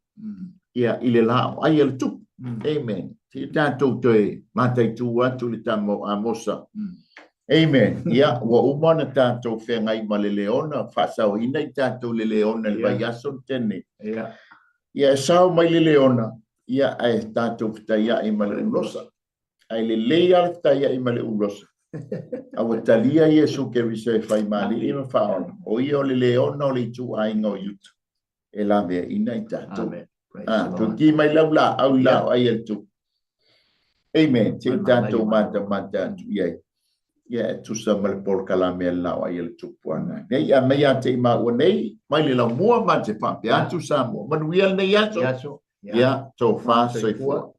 Ia i le lao ai le tupu. Amen. Te tātou toe matai tū atu le tamo a mosa. Amen. Ia ua umana tātou whengai ma le leona. Whasau ina i tātou le leona le vai aso tene. Ia sao mai le leona. Ia ai tātou whitai ai ma le ulosa. Ai le leia le tai ai ma le ulosa. Awa talia Yesu ke wisa e whai mali ima whaona. O ia o le leona o le tu ai ngau yutu. E la mea ina i tātou. Tu ki mai lau la au lau ai el tu. Amen. Te tātou mata tu iai. Ia tu sa ma le por kala mea lau ai el tu puana. Nei a mea te ima ua nei. Mai le lau mua ma te pape atu sa mua. Manuia nei aso. Ia tō wha soifua.